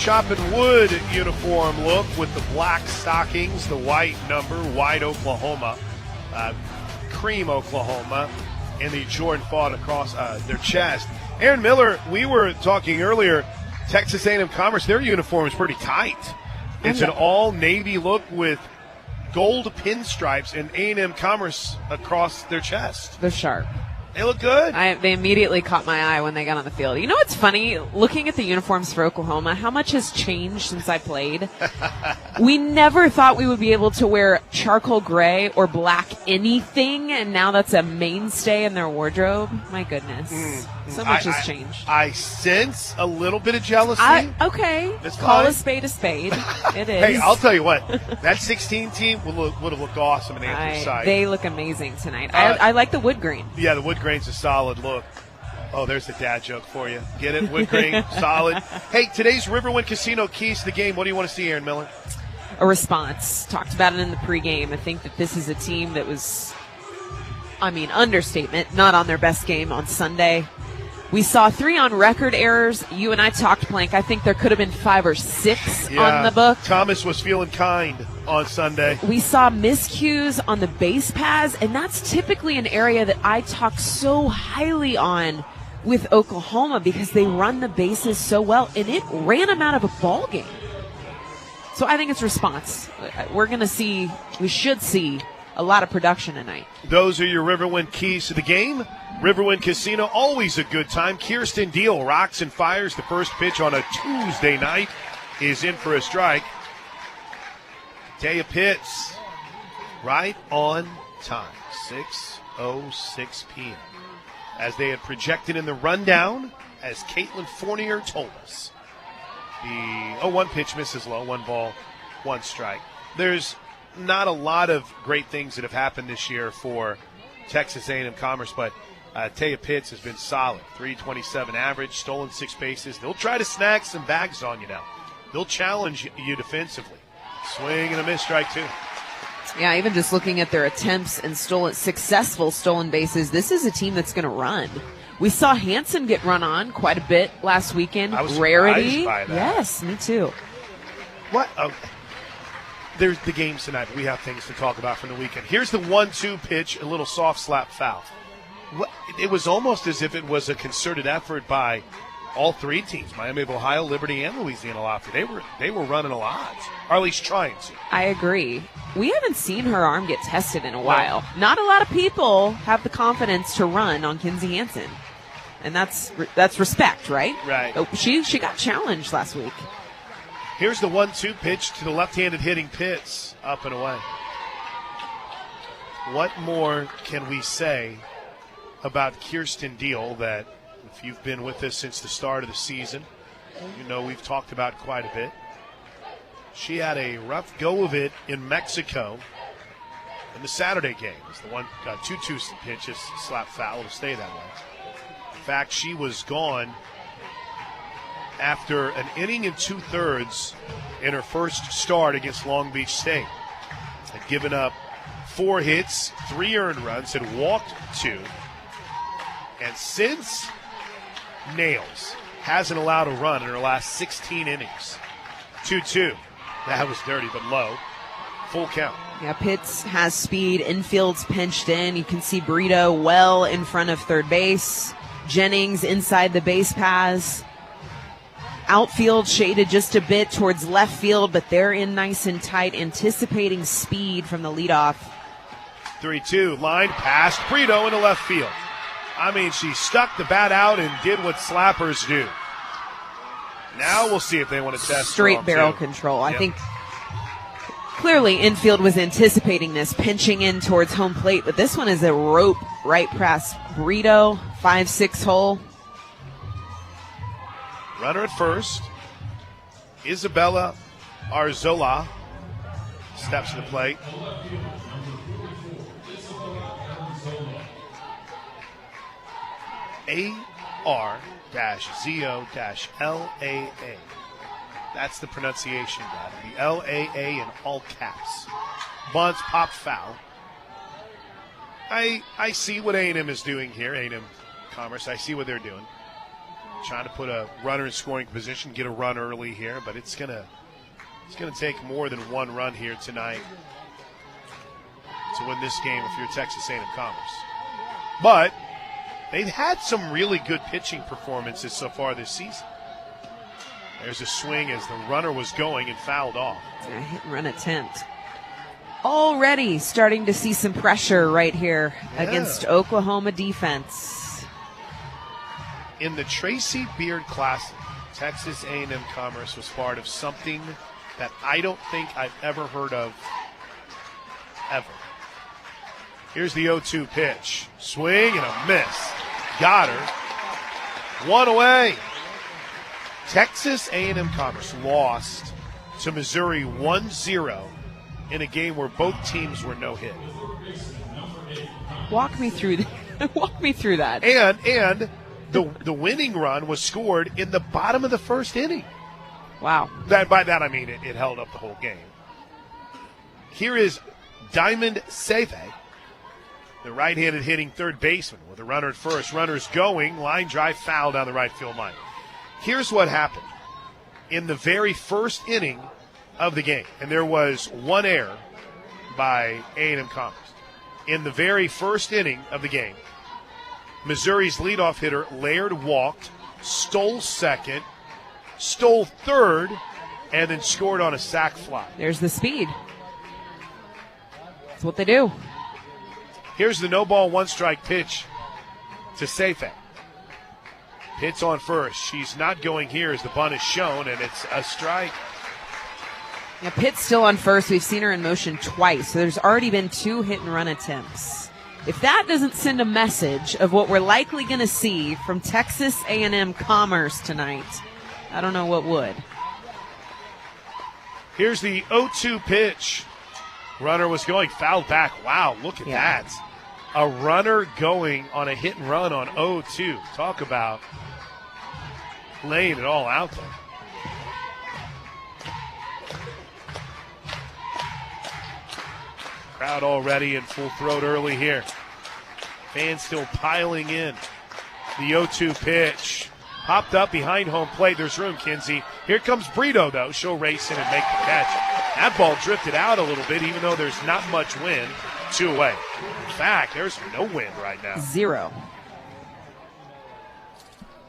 Chopping Wood uniform look with the black stockings, the white number, white Oklahoma, cream Oklahoma, and the Jordan font across their chest. Aaron Miller, we were talking earlier, Texas A&M Commerce, their uniform is pretty tight. It's an all-navy look with gold pinstripes and A&M Commerce across their chest. They're sharp. They look good. They immediately caught my eye when they got on the field. You know what's funny? Looking at the uniforms for Oklahoma, how much has changed since I played? We never thought we would be able to wear charcoal gray or black anything, and now that's a mainstay in their wardrobe. My goodness. So much has changed. I sense a little bit of jealousy. Okay. It's Call fine. a spade a spade. It is. Hey, I'll tell you what. That 16 team would have looked awesome in Anthony's side. They look amazing tonight. I like the wood green. Yeah, the wood grain's a solid look. Oh, there's the dad joke for you. Get it? Wood grain, solid. Hey, today's Riverwind Casino keys to the game. What do you want to see, Aaron Miller? A response. Talked about it in the pregame. I think that this is a team that was, understatement, not on their best game on Sunday. We saw 3 on-record errors. You and I talked, Plank. I think there could have been 5 or 6 on the book. Thomas was feeling kind on Sunday. We saw miscues on the base paths, and that's typically an area that I talk so highly on with Oklahoma because they run the bases so well, and it ran them out of a ball game. So I think it's response. We should see a lot of production tonight. Those are your Riverwind keys to the game. Riverwind Casino, always a good time. Kirsten Deal rocks and fires. The first pitch on a Tuesday night is in for a strike. Taya Pitts, right on time, 6:06 p.m. As they had projected in the rundown, as Caitlin Fournier told us. One pitch misses low, 1 ball, 1 strike. There's not a lot of great things that have happened this year for Texas A&M Commerce, but Taya Pitts has been solid. 327 average, stolen 6 bases. They'll try to snag some bags on you now. They'll challenge you defensively. Swing and a miss, strike 2. Yeah, even just looking at their attempts and successful stolen bases, this is a team that's going to run. We saw Hansen get run on quite a bit last weekend. I was Rarity. surprised by that. Yes, me too. What? There's the games tonight. We have things to talk about from the weekend. Here's the 1-2 pitch, a little soft slap foul. It was almost as if it was a concerted effort by all 3 teams, Miami of Ohio, Liberty, and Louisiana Lafayette. They were running a lot, or at least trying to. I agree. We haven't seen her arm get tested in a while. Not a lot of people have the confidence to run on Kinsey Hansen. And that's respect, right? Right. She got challenged last week. Here's the 1-2 pitch to the left-handed hitting Pitts, up and away. What more can we say about Kirsten Deal that, if you've been with us since the start of the season, you know we've talked about quite a bit. She had a rough go of it in Mexico in the Saturday game. It's the 2-2 pitches, slap foul to stay that way. In fact, she was gone after an inning and 2/3 in her first start against Long Beach State. Had given up 4 hits, 3 earned runs, had walked 2. And since Nails hasn't allowed a run in her last 16 innings. 2-2. That was dirty but low. Full count. Yeah, Pitts has speed. Infield's pinched in. You can see Brito well in front of third base. Jennings inside the base paths. Outfield shaded just a bit towards left field, but they're in nice and tight, anticipating speed from the leadoff. 3-2. Line past Brito into left field. She stuck the bat out and did what slappers do. Now we'll see if they want to test straight barrel too. control. Yep. I think clearly infield was anticipating this, pinching in towards home plate, but this one is a rope right past Brito, 5-6 hole. Runner at first. Isabella Arzola steps to the plate. AR-ZO-LAA. That's the pronunciation, guy. The LAA in all caps. Bunts pop foul. I see what A&M is doing here, A&M Commerce. I see what they're doing. trying to put a runner in scoring position, get a run early here, but it's gonna take more than one run here tonight to win this game if you're Texas A&M Commerce. But they've had some really good pitching performances so far this season. There's a swing as the runner was going and fouled off. A hit and run attempt. Already starting to see some pressure right here against Oklahoma defense. In the Tracy Beard Classic, Texas A&M Commerce was part of something that I don't think I've ever heard of ever. Here's the 0-2 pitch. Swing and a miss. Got her. One away. Texas A&M Commerce lost to Missouri 1-0 in a game where both teams were no hit. Walk me through that. Walk me through that. And the winning run was scored in the bottom of the first inning. Wow. By that I mean it held up the whole game. Here is Diamond Seve, the right-handed hitting third baseman with a runner at first. Runners going, line drive, foul down the right field line. Here's what happened in the very first inning of the game, and there was one error by A&M Commerce. In the very first inning of the game, Missouri's leadoff hitter Laird walked, stole second, stole third, and then scored on a sac fly. There's the speed. That's what they do. Here's the no-ball, one-strike pitch to Seife. Hits on first. She's not going here as the bunt is shown, and it's a strike. Yeah, Pitt's still on first. We've seen her in motion twice, so there's already been 2 hit-and-run attempts. If that doesn't send a message of what we're likely going to see from Texas A&M Commerce tonight, I don't know what would. Here's the 0-2 pitch. Runner was going, fouled back. Wow, look at that. A runner going on a hit and run on 0-2. Talk about laying it all out there. Crowd already in full throat early here. Fans still piling in. The 0-2 pitch. Popped up behind home plate. There's room, Kinsey. Here comes Brito, though. She'll race in and make the catch. That ball drifted out a little bit, even though there's not much wind. 2 away. In fact, there's no wind right now. 0.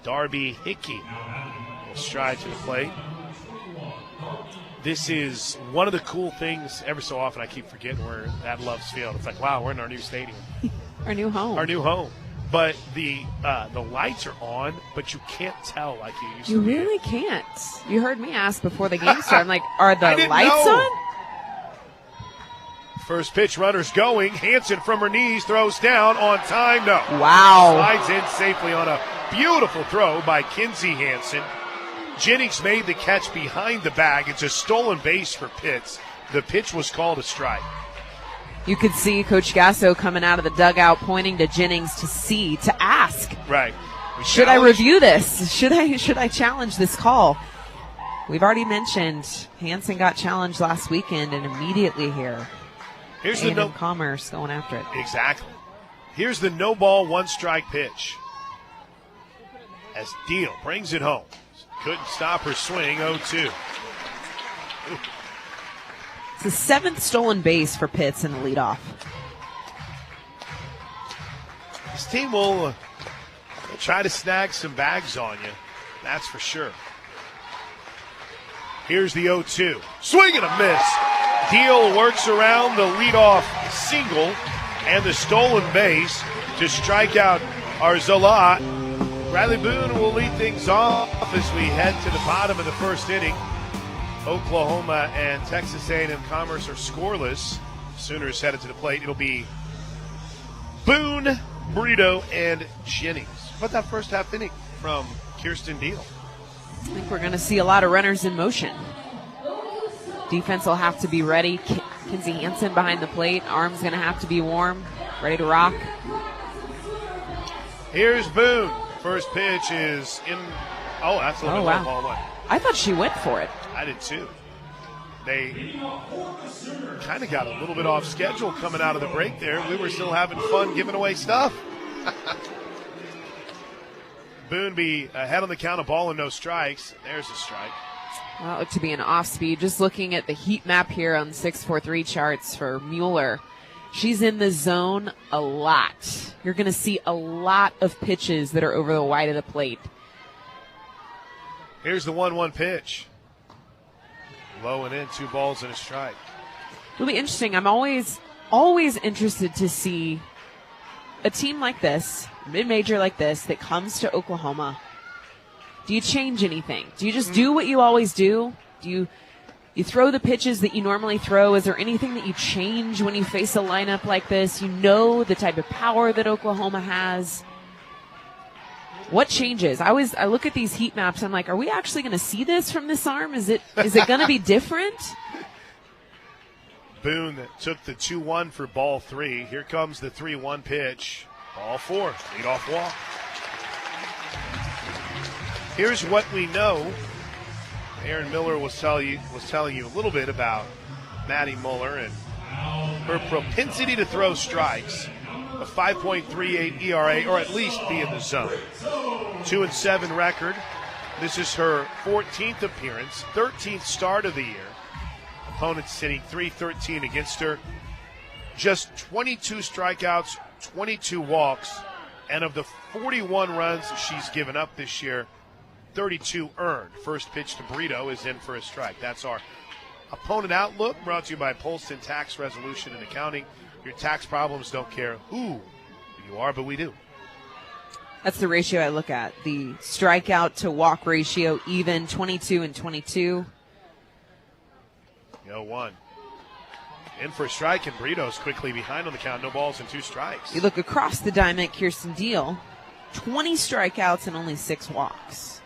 Darby Hickey will stride to the plate. This is one of the cool things. Every so often I keep forgetting we're at Love's Field. It's like, wow, we're in our new stadium. Our new home. Our new home. But the lights are on, but you can't tell like you used to. You really can't. You heard me ask before the game started. I'm like, are the lights on? First pitch, runners going. Hansen from her knees throws down on time. No. Wow. Slides in safely on a beautiful throw by Kinsey Hansen. Jennings made the catch behind the bag. It's a stolen base for Pitts. The pitch was called a strike. You could see Coach Gasso coming out of the dugout pointing to Jennings to ask. Right. Should I review this? Should I challenge this call? We've already mentioned Hansen got challenged last weekend, and immediately here, here's A&M the Commerce going after it. Exactly. Here's the no ball, one strike pitch. As Deal brings it home. Couldn't stop her swing, 0-2. It's the 7th stolen base for Pitts in the leadoff. This team will try to snag some bags on you. That's for sure. Here's the 0-2. Swing and a miss. Deal works around the leadoff single and the stolen base to strike out Arzola. Riley Boone will lead things off as we head to the bottom of the first inning. Oklahoma and Texas A&M Commerce are scoreless. Sooners headed to the plate. It'll be Boone, Brito, and Jennings. How about that first half inning from Kirsten Deal? I think we're going to see a lot of runners in motion. Defense will have to be ready. Kinsey Hansen behind the plate. Arm's going to have to be warm, ready to rock. Here's Boone. First pitch is in. Oh, that's a little bit ball one. I thought she went for it. I did too. They kind of got a little bit off schedule coming out of the break there. We were still having fun giving away stuff. Boone be ahead on the count, of ball and no strikes. There's a strike. Well, it looked to be an off speed. Just looking at the heat map here on 643 charts for Mueller, she's in the zone a lot. You're going to see a lot of pitches that are over the wide of the plate. Here's the 1-1 pitch. Low and in, 2 balls and a strike. It'll be interesting. I'm always interested to see a team like this, mid-major like this, that comes to Oklahoma. Do you change anything? Do you just do what you always do? Do you throw the pitches that you normally throw? Is there anything that you change when you face a lineup like this? You know the type of power that Oklahoma has. What changes? I look at these heat maps. I'm like, are we actually going to see this from this arm? Is it going to be different? Boone took the 2-1 for ball 3. Here comes the 3-1 pitch. Ball 4, leadoff walk. Here's what we know. Aaron Miller was telling you a little bit about Maddie Mueller and her propensity to throw strikes. A 5.38 ERA, or at least be in the zone. 2-7 record. This is her 14th appearance, 13th start of the year. Opponents sitting 313 against her. Just 22 strikeouts, 22 walks, and of the 41 runs she's given up this year, 32 earned. First pitch to Brito is in for a strike. That's our opponent outlook, brought to you by Polston Tax Resolution and Accounting. Your tax problems don't care who you are, but we do. That's the ratio I look at. The strikeout to walk ratio, even 22 and 22. 0-1. In for a strike, and Brito's quickly behind on the count. No balls and 2 strikes. You look across the diamond, Kirsten Deal, 20 strikeouts and only 6 walks.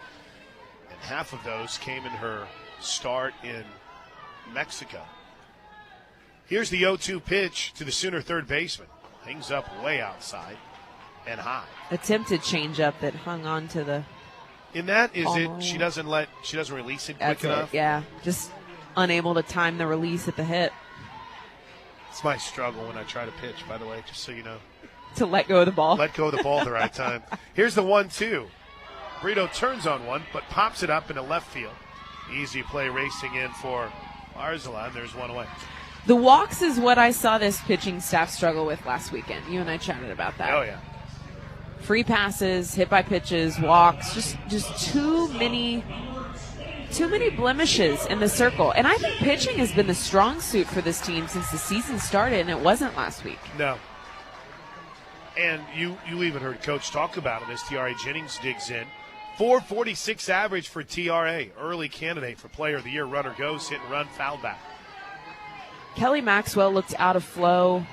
And half of those came in her start in Mexico. Here's the 0-2 pitch to the Sooner third baseman. Hangs up way outside and high. Attempted changeup that hung on to the. In that, is it she doesn't release it quick enough? Yeah, just unable to time the release at the hit. It's my struggle when I try to pitch, by the way, just so you know. To let go of the ball. Let go of the ball at the right time. Here's the 1-2. Brito turns on one, but pops it up into left field. Easy play racing in for Arzala, and there's one away. The walks is what I saw this pitching staff struggle with last weekend. You and I chatted about that. Oh, yeah. Free passes, hit by pitches, walks, just too many blemishes in the circle. And I think pitching has been the strong suit for this team since the season started, and it wasn't last week. No. And you even heard Coach talk about it as Tiare Jennings digs in. 4.46 average for TRA, early candidate for Player of the Year. Runner goes, hit and run, foul back. Kelly Maxwell looked out of flow.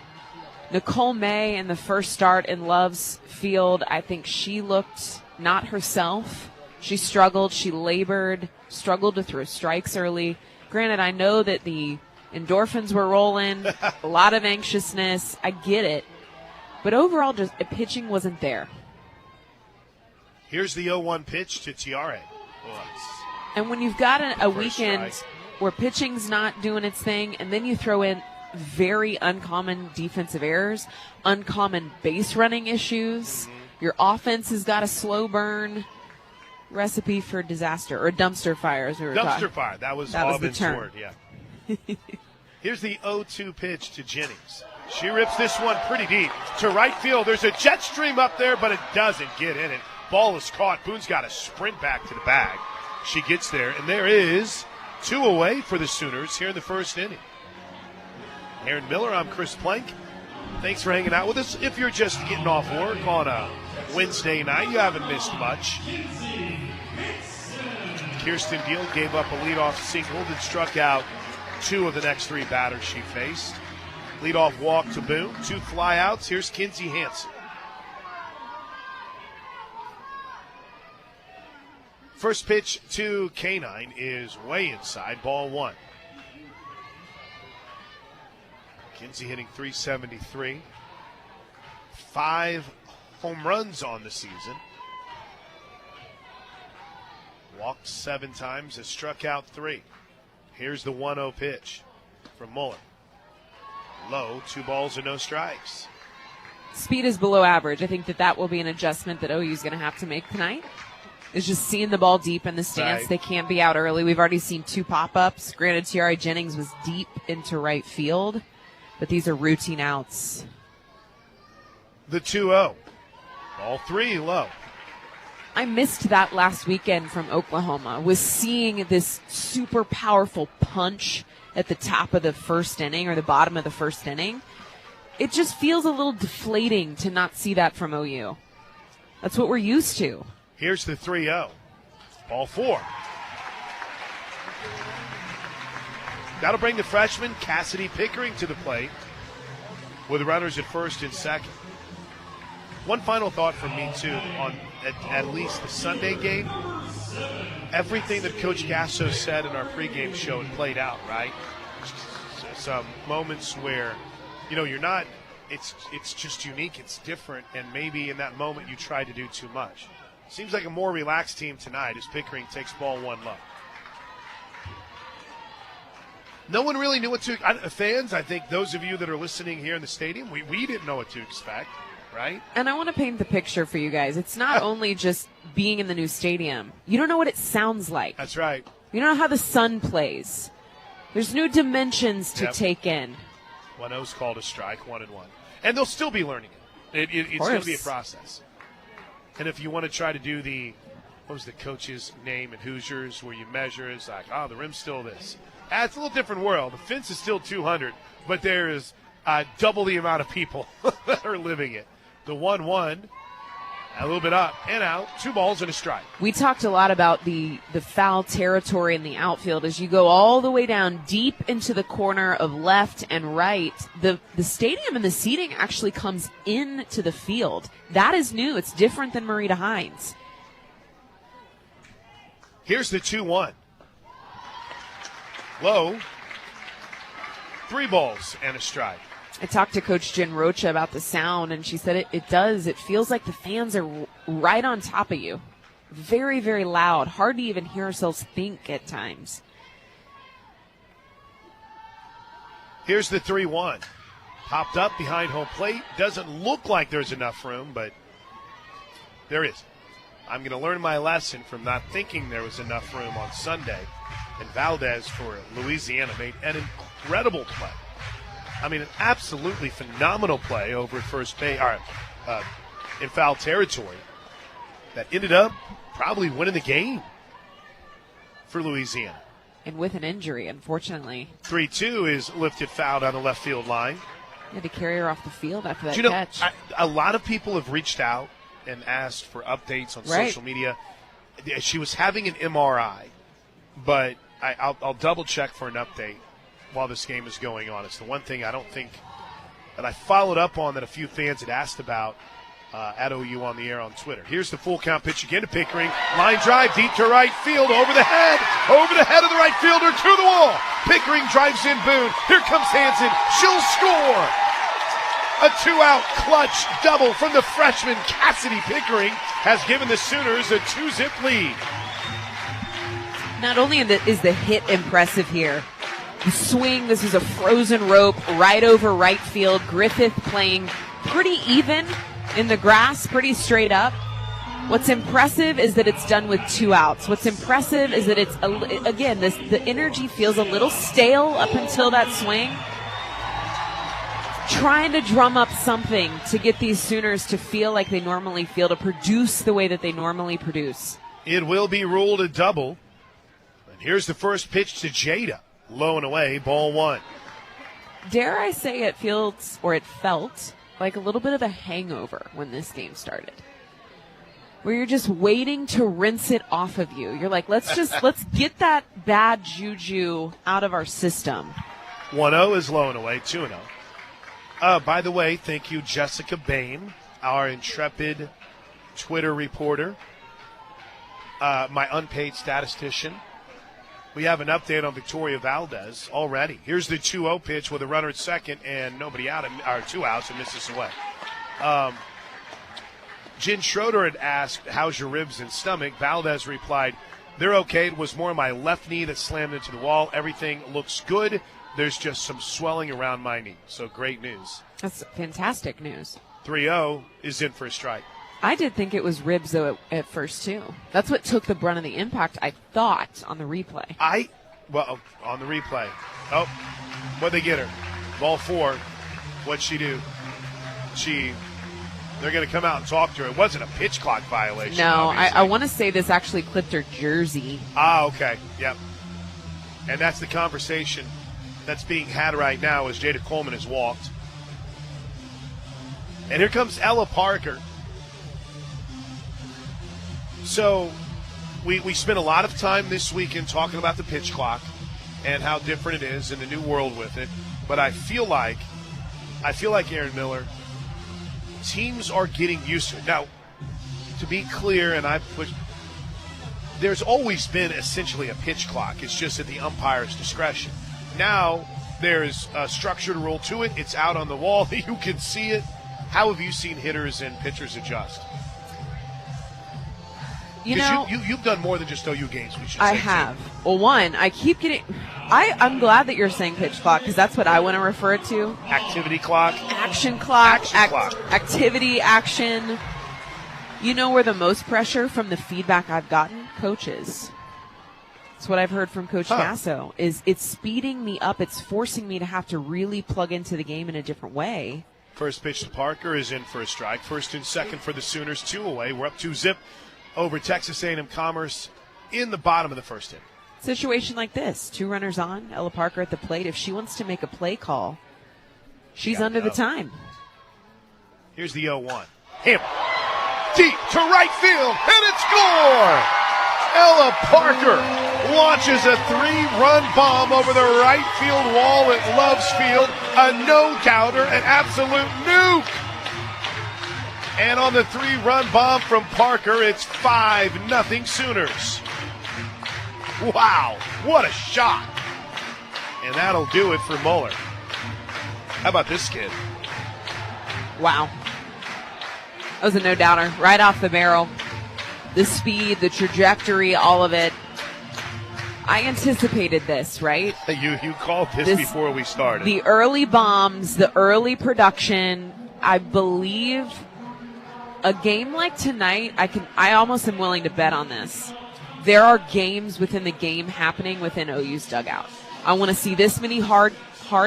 Nicole May in the first start in Love's field, I think she looked not herself. She struggled, she labored, struggled to throw strikes early. Granted, I know that the endorphins were rolling, a lot of anxiousness. I get it. But overall, just pitching wasn't there. Here's the 0-1 pitch to Tiare. And when you've got a weekend strike where pitching's not doing its thing, and then you throw in very uncommon defensive errors, uncommon base running issues, your offense has got a slow burn recipe for disaster, or dumpster fire, as we were talking. Dumpster fire. That was the Aubyn's term. word, yeah. Here's the 0-2 pitch to Jennings. She rips this one pretty deep to right field. There's a jet stream up there, but it doesn't get in it. Ball is caught. Boone's got to sprint back to the bag. She gets there, and there is 2 away for the Sooners here in the first inning. Aaron Miller, I'm Chris Plank. Thanks for hanging out with us. If you're just getting off work on a Wednesday night, you haven't missed much. Kirsten Deal gave up a leadoff single that struck out 2 of the next 3 batters she faced. Leadoff walk to Boone, 2 flyouts. Here's Kinsey Hansen. First pitch to K9 is way inside, ball 1. Kinsey hitting .373. 5 home runs on the season. Walked 7 times, has struck out 3. Here's the 1-0 pitch from Mueller. Low, 2 balls and no strikes. speed is below average. I think that will be an adjustment that OU is going to have to make tonight. Is just seeing the ball deep in the stance. Right. They can't be out early. We've already seen 2 pop-ups. Granted, Tiare Jennings was deep into right field, but these are routine outs. The 2-0. All 3 low. I missed that last weekend from Oklahoma, was seeing this super powerful punch at the top of the first inning or the bottom of the first inning. It just feels a little deflating to not see that from OU. That's what we're used to. Here's the 3-0. Ball 4. That'll bring the freshman Cassidy Pickering to the plate with runners at first and second. One final thought from me, too, on at least the Sunday game. Everything that Coach Gasso said in our pregame show had played out, right? Some moments where, you're not, it's just unique, it's different, and maybe in that moment you try to do too much. Seems like a more relaxed team tonight as Pickering takes ball 1 low. No one really knew what to – fans, I think those of you that are listening here in the stadium, we didn't know what to expect, right? And I want to paint the picture for you guys. It's not only just being in the new stadium. You don't know what it sounds like. That's right. You don't know how the sun plays. There's new dimensions to Yep. take in. 1-0's called a strike, 1-1. And they'll still be learning it. It's going to be a process. And if you want to try to do what was the coach's name in Hoosiers where you measure, it's like, the rim's still this. It's a little different world. The fence is still 200, but there is double the amount of people that are living it. The 1-1, a little bit up and out, 2 balls and a strike. We talked a lot about the foul territory in the outfield. As you go all the way down deep into the corner of left and right, the stadium and the seating actually comes into the field. That is new. It's different than Marita Hines. Here's the 2-1. Low, 3 balls and a strike. I talked to Coach Jen Rocha about the sound, and she said it does. It feels like the fans are right on top of you. Very, very loud. Hard to even hear ourselves think at times. Here's the 3-1. Popped up behind home plate. Doesn't look like there's enough room, but there is. I'm going to learn my lesson from not thinking there was enough room on Sunday. And Valdez for Louisiana made an incredible play. I mean, an absolutely phenomenal play over at first base, in foul territory that ended up probably winning the game for Louisiana. And with an injury, unfortunately. 3-2 is lifted foul down the left field line. He had to carry her off the field after that catch. A lot of people have reached out and asked for updates on social media. She was having an MRI, but I'll double check for an update while this game is going on. It's the one thing I don't think that I followed up on that a few fans had asked about at OU on the air on Twitter. Here's the full count pitch again to Pickering. Line drive deep to right field, over the head of the right fielder to the wall. Pickering drives in Boone. Here comes Hansen. She'll score. A 2-out clutch double from the freshman Cassidy Pickering has given the Sooners a 2-zip lead. Not only is the hit impressive here, the swing, this is a frozen rope right over right field. Griffith playing pretty even in the grass, pretty straight up. What's impressive is that it's done with 2 outs. What's impressive is that it's, again, the energy feels a little stale up until that swing. Trying to drum up something to get these Sooners to feel like they normally feel, to produce the way that they normally produce. It will be ruled a double. And here's the first pitch to Jada. Low and away, ball 1. Dare I say it felt like a little bit of a hangover when this game started, where you're just waiting to rinse it off of you. You're like, let's get that bad juju out of our system. 1-0 is low and away, 2-0. By the way, thank you, Jessica Bain, our intrepid Twitter reporter, my unpaid statistician. We have an update on Victoria Valdez already. Here's the 2-0 pitch with a runner at second and nobody out, or 2 outs, and misses away. Jen Schroeder had asked, how's your ribs and stomach? Valdez replied, they're okay. It was more my left knee that slammed into the wall. Everything looks good. There's just some swelling around my knee. So great news. That's fantastic news. 3-0 is in for a strike. I did think it was ribs, though, at first, too. That's what took the brunt of the impact, I thought, on the replay. On the replay. Oh, what'd they get her? Ball 4. What'd she do? They're going to come out and talk to her. It wasn't a pitch clock violation. No, I want to say this actually clipped her jersey. Okay. Yep. And that's the conversation that's being had right now as Jada Coleman has walked. And here comes Ella Parker. So we spent a lot of time this weekend talking about the pitch clock and how different it is in the new world with it. But I feel like Aaron Miller, teams are getting used to it. Now, to be clear, and there's always been essentially a pitch clock. It's just at the umpire's discretion. Now there's a structured rule to it. It's out on the wall. You can see it. How have you seen hitters and pitchers adjust? You've done more than just OU games, we should say. I have. Too. Well, one, I keep getting – I'm glad that you're saying pitch clock because that's what I want to refer it to. Activity clock. Action clock. Clock. Activity, action. You know where the most pressure from the feedback I've gotten? Coaches. That's what I've heard from Coach Gasso, is it's speeding me up. It's forcing me to have to really plug into the game in a different way. First pitch to Parker is in for a strike. First and second for the Sooners, 2 away. We're up 2-0 over Texas A&M Commerce in the bottom of the first inning. Situation like this, 2 runners on, Ella Parker at the plate. If she wants to make a play call, she's under the time. Here's the 0-1. Him. Deep to right field, and it's score! Ella Parker launches a 3-run bomb over the right field wall at Loves Field. A no-doubter, an absolute nuke. And on the 3-run bomb from Parker, it's 5-0 Sooners. Wow, what a shot. And that'll do it for Muller. How about this kid? Wow. That was a no-doubter, right off the barrel. The speed, the trajectory, all of it. I anticipated this, right? You called this before we started. The early bombs, the early production. I believe a game like tonight, I almost am willing to bet on this. There are games within the game happening within OU's dugout. I want to see this many hard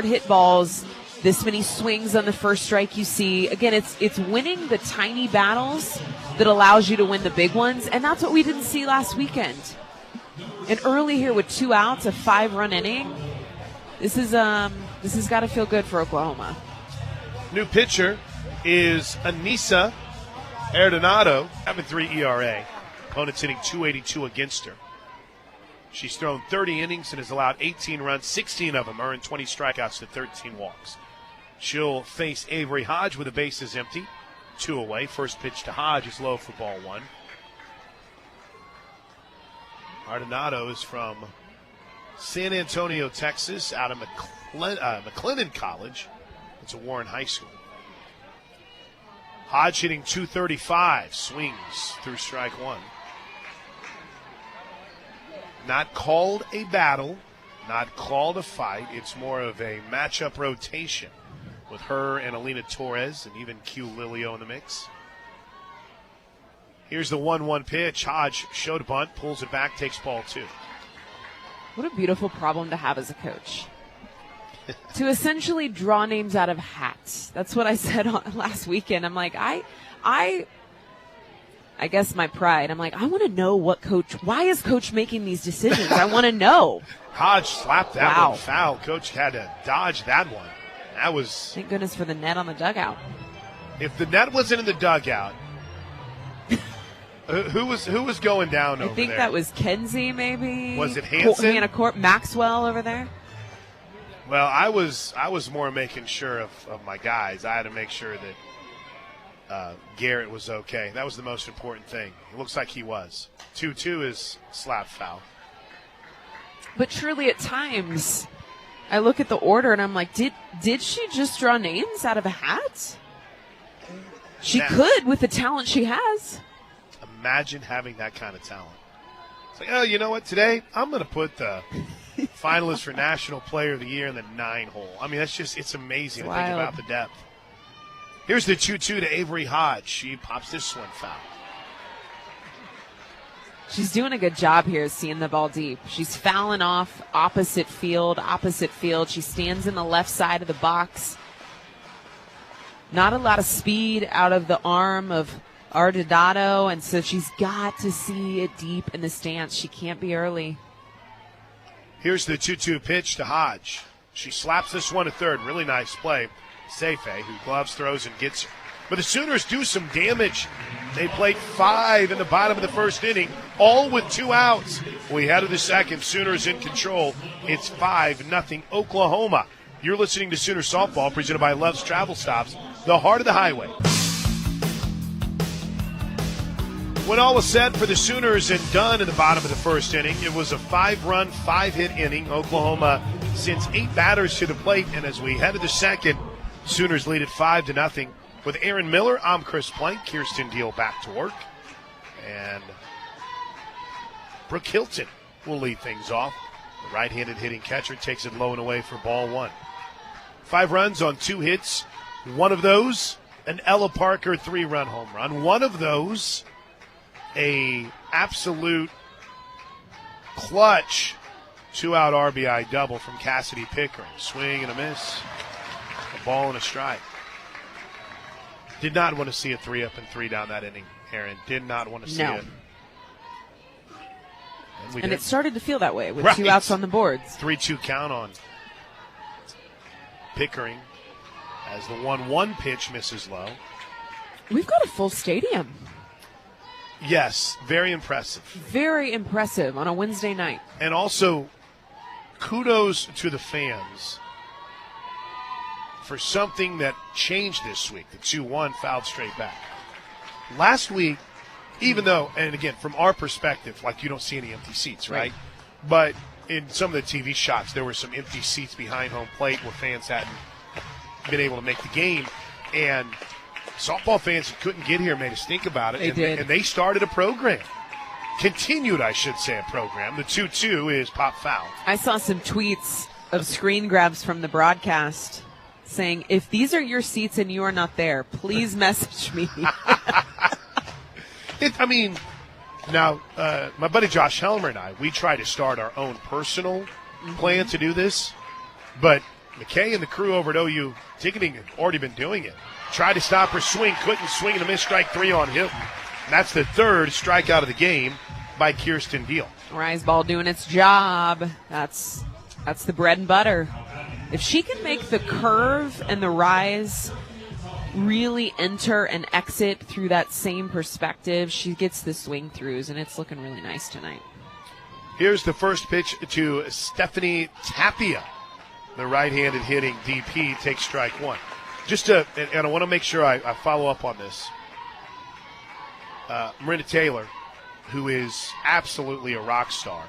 hit balls, this many swings on the first strike you see. Again, it's winning the tiny battles that allows you to win the big ones, and that's what we didn't see last weekend. And early here with 2 outs, a 5-run inning, this has got to feel good for Oklahoma. New pitcher is Anissa Erdonado, having 3 ERA. Opponent's hitting .282 against her. She's thrown 30 innings and has allowed 18 runs, 16 of them earned 20 strikeouts to 13 walks. She'll face Avery Hodge with the bases empty. 2 away. First pitch to Hodge is low for ball 1. Ardonado is from San Antonio, Texas, out of McLennan College. It's a Warren High School. Hodge hitting .235, swings through strike 1. Not called a battle, not called a fight. It's more of a matchup rotation with her and Alina Torres and even Q Lilio in the mix. Here's the 1-1 pitch. Hodge showed a bunt, pulls it back, takes ball 2. What a beautiful problem to have as a coach. To essentially draw names out of hats. That's what I said last weekend. I'm like, I guess my pride. I'm like, I want to know why is coach making these decisions? I want to know. Hodge slapped that one foul. Coach had to dodge that one. That was. Thank goodness for the net on the dugout. If the net wasn't in the dugout, who was going down over there? I think that was Kenzie, maybe. Was it Hansen? Maxwell over there. Well, I was more making sure of my guys. I had to make sure that Garrett was okay. That was the most important thing. It looks like he was. 2-2 is slap foul. But truly at times, I look at the order and I'm like, did she just draw names out of a hat? She could with the talent she has. Imagine having that kind of talent. It's like, oh, you know what? Today, I'm going to put the finalist for National Player of the Year in the 9 hole. I mean, it's amazing to think about the depth. Here's the 2-2 to Avery Hodge. She pops this one foul. She's doing a good job here seeing the ball deep. She's fouling off opposite field. She stands in the left side of the box. Not a lot of speed out of the arm of Ardadato, and so she's got to see it deep in the stance. She can't be early. Here's the 2-2 pitch to Hodge. She slaps this one to third. Really nice play. Seife, who gloves, throws, and gets her. But the Sooners do some damage. They played 5 in the bottom of the first inning, all with 2 outs. We head to the second. Sooners in control. It's 5-0 Oklahoma. You're listening to Sooner Softball, presented by Love's Travel Stops, the heart of the highway. When all was said for the Sooners and done in the bottom of the first inning, it was a 5-run, 5-hit inning. Oklahoma sends 8 batters to the plate, and as we head to the second, Sooners lead it 5-0. With Aaron Miller, I'm Chris Plank. Kirsten Deal back to work. And Brooke Hilton will lead things off. The right-handed hitting catcher takes it low and away for ball 1. 5 runs on 2 hits. One of those, an Ella Parker 3-run home run. One of those, a absolute clutch 2-out RBI double from Cassidy Pickering. Swing and a miss. A ball and a strike. Did not want to see a 3-up and 3 down that inning, Aaron. Did not want to see it. And it started to feel that way with right. 2 outs on the boards. 3-2 count on Pickering as the 1-1 pitch misses low. We've got a full stadium. Yes, very impressive. Very impressive on a Wednesday night. And also, kudos to the fans for something that changed this week. The 2-1 fouled straight back. Last week, even though, and again, from our perspective, like you don't see any empty seats, right? But in some of the TV shots, there were some empty seats behind home plate where fans hadn't been able to make the game. And softball fans who couldn't get here made us think about it. They did. And they started a program. Continued, I should say, a program. The 2-2 is pop foul. I saw some tweets of screen grabs from the broadcast saying, if these are your seats and you are not there, please message me. Now, my buddy Josh Helmer and I, we try to start our own personal plan to do this, but McKay and the crew over at OU Ticketing have already been doing it. Tried to stop her swing, couldn't swing, and a missed strike 3 on Hilton. That's the 3rd strikeout of the game by Kirsten Deal. Rise ball doing its job. That's the bread and butter. If she can make the curve and the rise really enter and exit through that same perspective, she gets the swing throughs, and it's looking really nice tonight. Here's the first pitch to Stephanie Tapia. The right-handed hitting DP takes strike 1. And I want to make sure I follow up on this. Miranda Taylor, who is absolutely a rock star.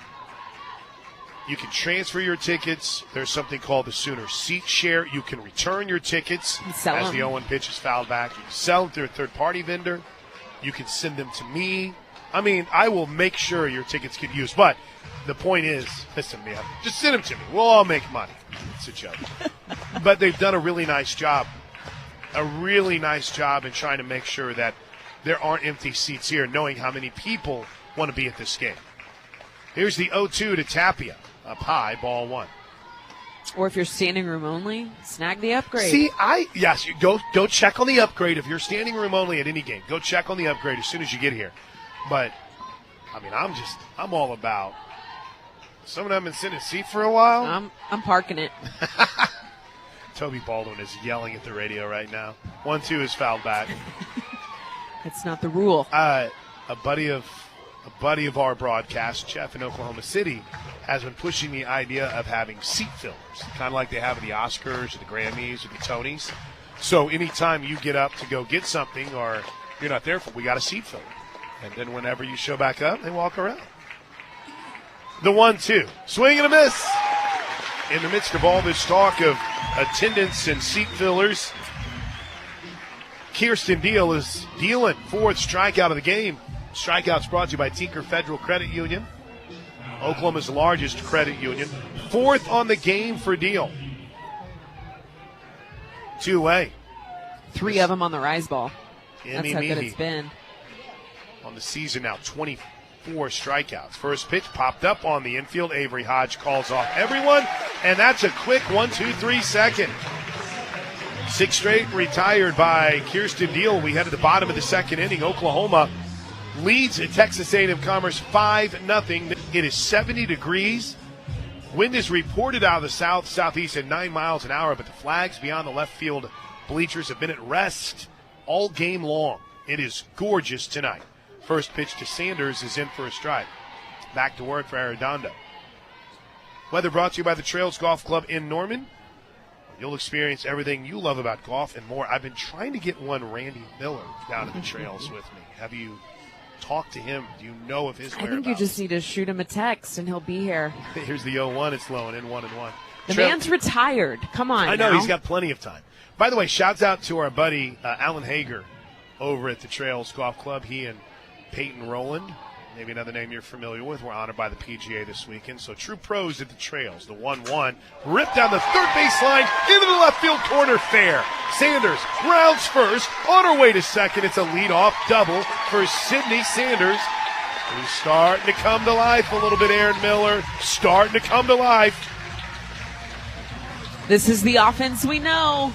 You can transfer your tickets. There's something called the Sooner Seat Share. You can return your tickets as the 0-1 pitch is fouled back. You can sell them through a third-party vendor. You can send them to me. I will make sure your tickets get used. But the point is, listen, man, just send them to me. We'll all make money. It's a joke. But they've done a really nice job. In trying to make sure that there aren't empty seats here, knowing how many people want to be at this game. Here's the 0-2 to Tapia. Up high, ball 1. Or if you're standing room only, snag the upgrade. See, you go check on the upgrade. If you're standing room only at any game, go check on the upgrade as soon as you get here. But, I'm all about. Someone haven't been sitting in a seat for a while? I'm parking it. Toby Baldwin is yelling at the radio right now. 1-2 is fouled back. That's not the rule. A buddy of our broadcast, Jeff in Oklahoma City, has been pushing the idea of having seat fillers, kind of like they have at the Oscars or the Grammys or the Tonys. So anytime you get up to go get something or you're not there we got a seat filler. And then whenever you show back up, they walk around. The 1-2. Swing and a miss. In the midst of all this talk of attendance and seat fillers, Kirsten Deal is dealing 4th strikeout of the game. Strikeouts brought to you by Tinker Federal Credit Union, Oklahoma's largest credit union. 4th on the game for Deal. 2-way. 3 of them on the rise ball. That's how good Mihi. it's been. On the season now, 24 strikeouts. First pitch popped up on the infield. Avery Hodge calls off everyone, and that's a quick 1-2-3 second. 6 straight retired by Kirsten Deal. We head to the bottom of the second inning. Oklahoma leads at Texas A&M Commerce 5-0. It is 70 degrees. Wind is reported out of the southeast at 9 miles an hour, but the flags beyond the left field bleachers have been at rest all game long. It is gorgeous tonight. First pitch to Sanders is in for a strike. Back to work for Arredondo. Weather brought to you by the Trails Golf Club in Norman. You'll experience everything you love about golf and more. I've been trying to get one Randy Miller down at the Trails with me. Have you talked to him? Do you know of his whereabouts? I think you just need to shoot him a text and he'll be here. Here's the 0-1. It's low and in 1-1. The man's retired. Come on. I know, now. he's got plenty of time. By the way, shouts out to our buddy Alan Hager over at the Trails Golf Club. He and Peyton Rowland, maybe another name you're familiar with, were honored by the PGA this weekend. So true pros at the Trails. The 1-1 ripped down the third baseline into the left field corner, fair. Sanders rounds first, on her way to second. It's a leadoff double for Sydney Sanders, who's starting to come to life a little bit. Aaron Miller starting to come to life. This is the offense we know.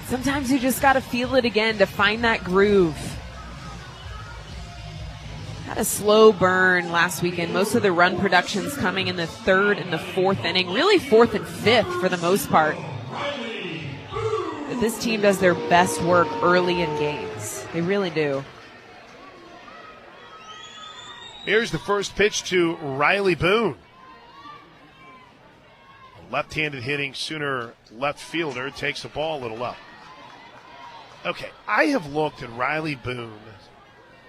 Sometimes you just got to feel it again to find that groove. Had a slow burn last weekend. Most of the run production's coming in the third and the fourth inning, really fourth and fifth for the most part. But this team does their best work early in games. They really do. Here's the first pitch to Riley Boone. A left-handed hitting Sooner left fielder takes the ball a little up. Okay, I have looked at Riley Boone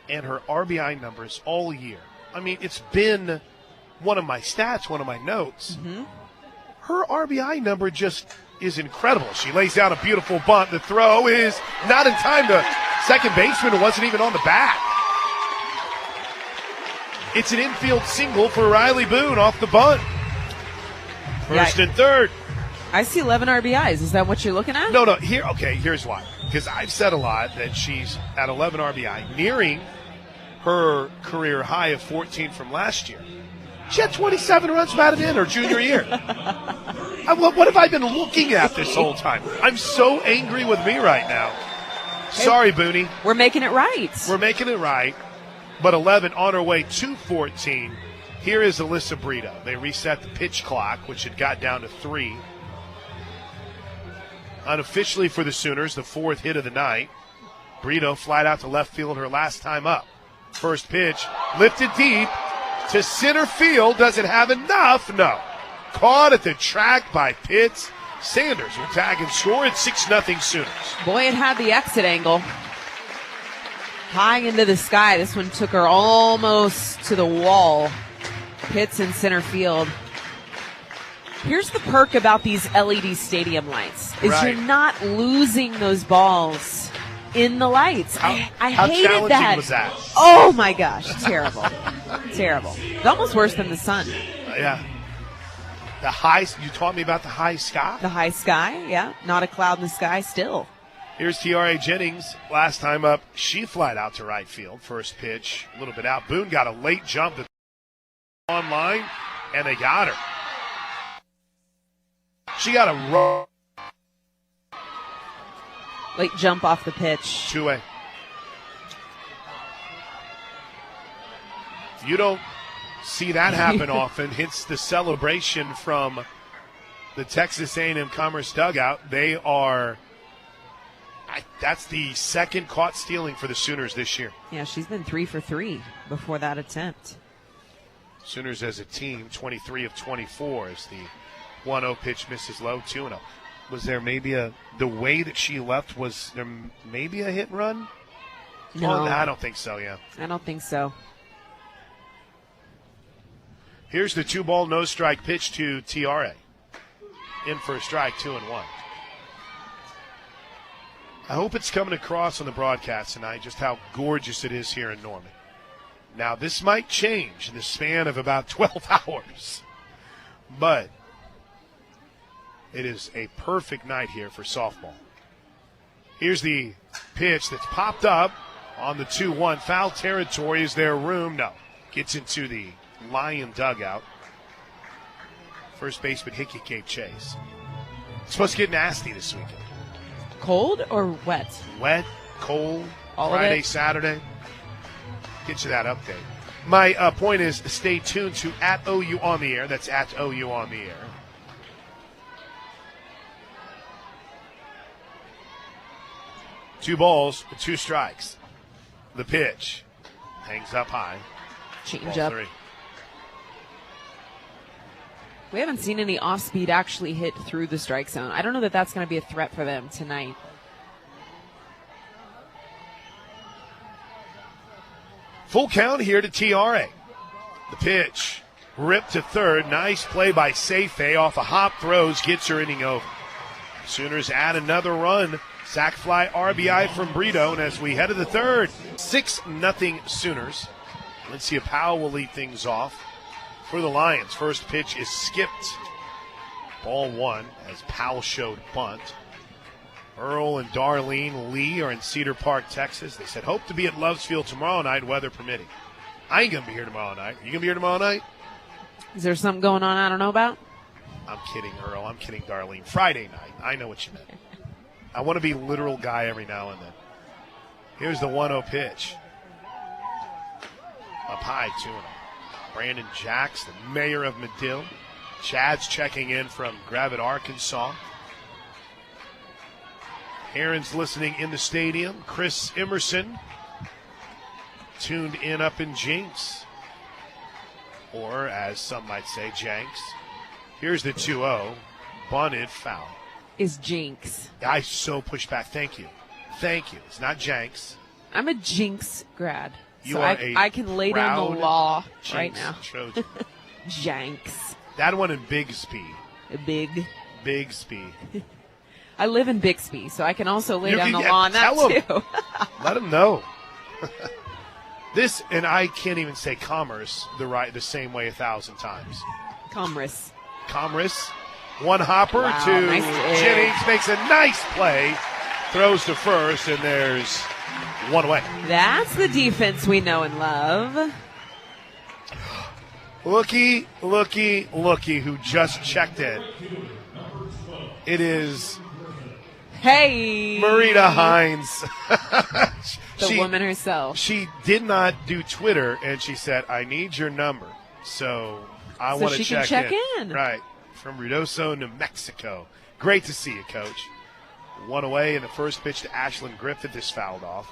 and her RBI numbers all year. I mean, it's been one of my stats, one of my notes. Mm-hmm. Her RBI number just is incredible. She lays down a beautiful bunt. The throw is not in time to second baseman. It wasn't even on the bat. It's an infield single for Riley Boone off the bunt. First and third. I see 11 RBIs. Is that what you're looking at? No. Here's why. Because I've said a lot that she's at 11 RBI, nearing her career high of 14 from last year. She had 27 runs batted in her junior year. What have I been looking at this whole time? I'm so angry with me right now. Sorry, Booney. We're making it right. We're making it right. But 11 on her way to 14. Here is Alyssa Brito. They reset the pitch clock, which had got down to 3. Unofficially for the Sooners, the 4th hit of the night. Brito flied out to left field her last time up. First pitch, lifted deep to center field. Doesn't have enough. No. Caught at the track by Pitts. Sanders will tag and score at 6-0 Sooners. Boy, it had the exit angle. High into the sky. This one took her almost to the wall. Pitts in center field. Here's the perk about these LED stadium lights, is right. You're not losing those balls in the lights. I how hated challenging that. was that? Oh my gosh, terrible. Terrible. It's almost worse than the sun. Yeah. The high, you taught me about the high sky. The high sky, yeah. Not a cloud in the sky still. Here's Tiare Jennings. Last time up, she flied out to right field. First pitch, a little bit out. Boone got a late jump online, and they got her. She got a run. Late jump off the pitch. 2-way. You don't see that happen often. Hence the celebration from the Texas A&M Commerce dugout. They are, that's the second caught stealing for the Sooners this year. Yeah, she's been 3 for 3 before that attempt. Sooners as a team, 23 of 24 as the 1-0 pitch misses low, 2-0. Was there maybe the way that she left, was there maybe a hit and run? No. I don't think so, yeah. I don't think so. Here's the 2-ball, no strike pitch to Tiare. In for a strike, 2-1. I hope it's coming across on the broadcast tonight just how gorgeous it is here in Norman. Now, this might change in the span of about 12 hours, but it is a perfect night here for softball. Here's the pitch that's popped up on the 2-1. Foul territory. Is there room? No. Gets into the Lion dugout. First baseman Hickey gave chase. It's supposed to get nasty this weekend. Cold or wet? Wet, cold, All Friday, of it? Saturday. Get you that update. My point is stay tuned to @OU on the air. That's @OU on the air. Two balls, 2 strikes. The pitch hangs up high. Change Ball up. 3. We haven't seen any off-speed actually hit through the strike zone. I don't know that that's going to be a threat for them tonight. Full count here to TRA. The pitch ripped to third. Nice play by Seife off a hop throws. Gets her inning over. Sooners add another run. Sac fly RBI from Brito. And as we head to the third, 6-0 Sooners. Valencia Powell will lead things off for the Lions. First pitch is skipped. Ball 1 as Powell showed bunt. Earl and Darlene Lee are in Cedar Park, Texas. They said hope to be at Loves Field tomorrow night, weather permitting. I ain't going to be here tomorrow night. You going to be here tomorrow night? Is there something going on I don't know about? I'm kidding, Earl. I'm kidding, Darlene. Friday night. I know what you meant. I want to be a literal guy every now and then. Here's the 1-0 pitch. Up high, 2-0. Brandon Jacks, the mayor of Medill. Chad's checking in from Gravette, Arkansas. Aaron's listening in the stadium. Chris Emerson tuned in up in Jinx. Or, as some might say, Janks. Here's the 2-0. Bunted foul. Is Jinx. I so pushed back. Thank you. Thank you. It's not Janks. I'm a Jinx grad. You so are a I can lay down the proud law Jinx right now. Trojan. Janks. That one in Bixby. Big. Bixby. I live in Bixby, so I can also lay You down can- the law on that tell 'em. too. Let them know. This, and I can't even say commerce the same way 1,000 times. Commerce. Commerce, one hopper Wow, to nice dig. Jennings, makes a nice play, throws to first, and there's one away. That's the defense we know and love. Looky who just checked in. It is Hey, Marita Hines. the woman herself. She did not do Twitter, and she said, I need your number. So I So want to she can check in. Right. From Ruidoso, New Mexico. Great to see you, Coach. One away, and the first pitch to Ashlyn Griffith is fouled off.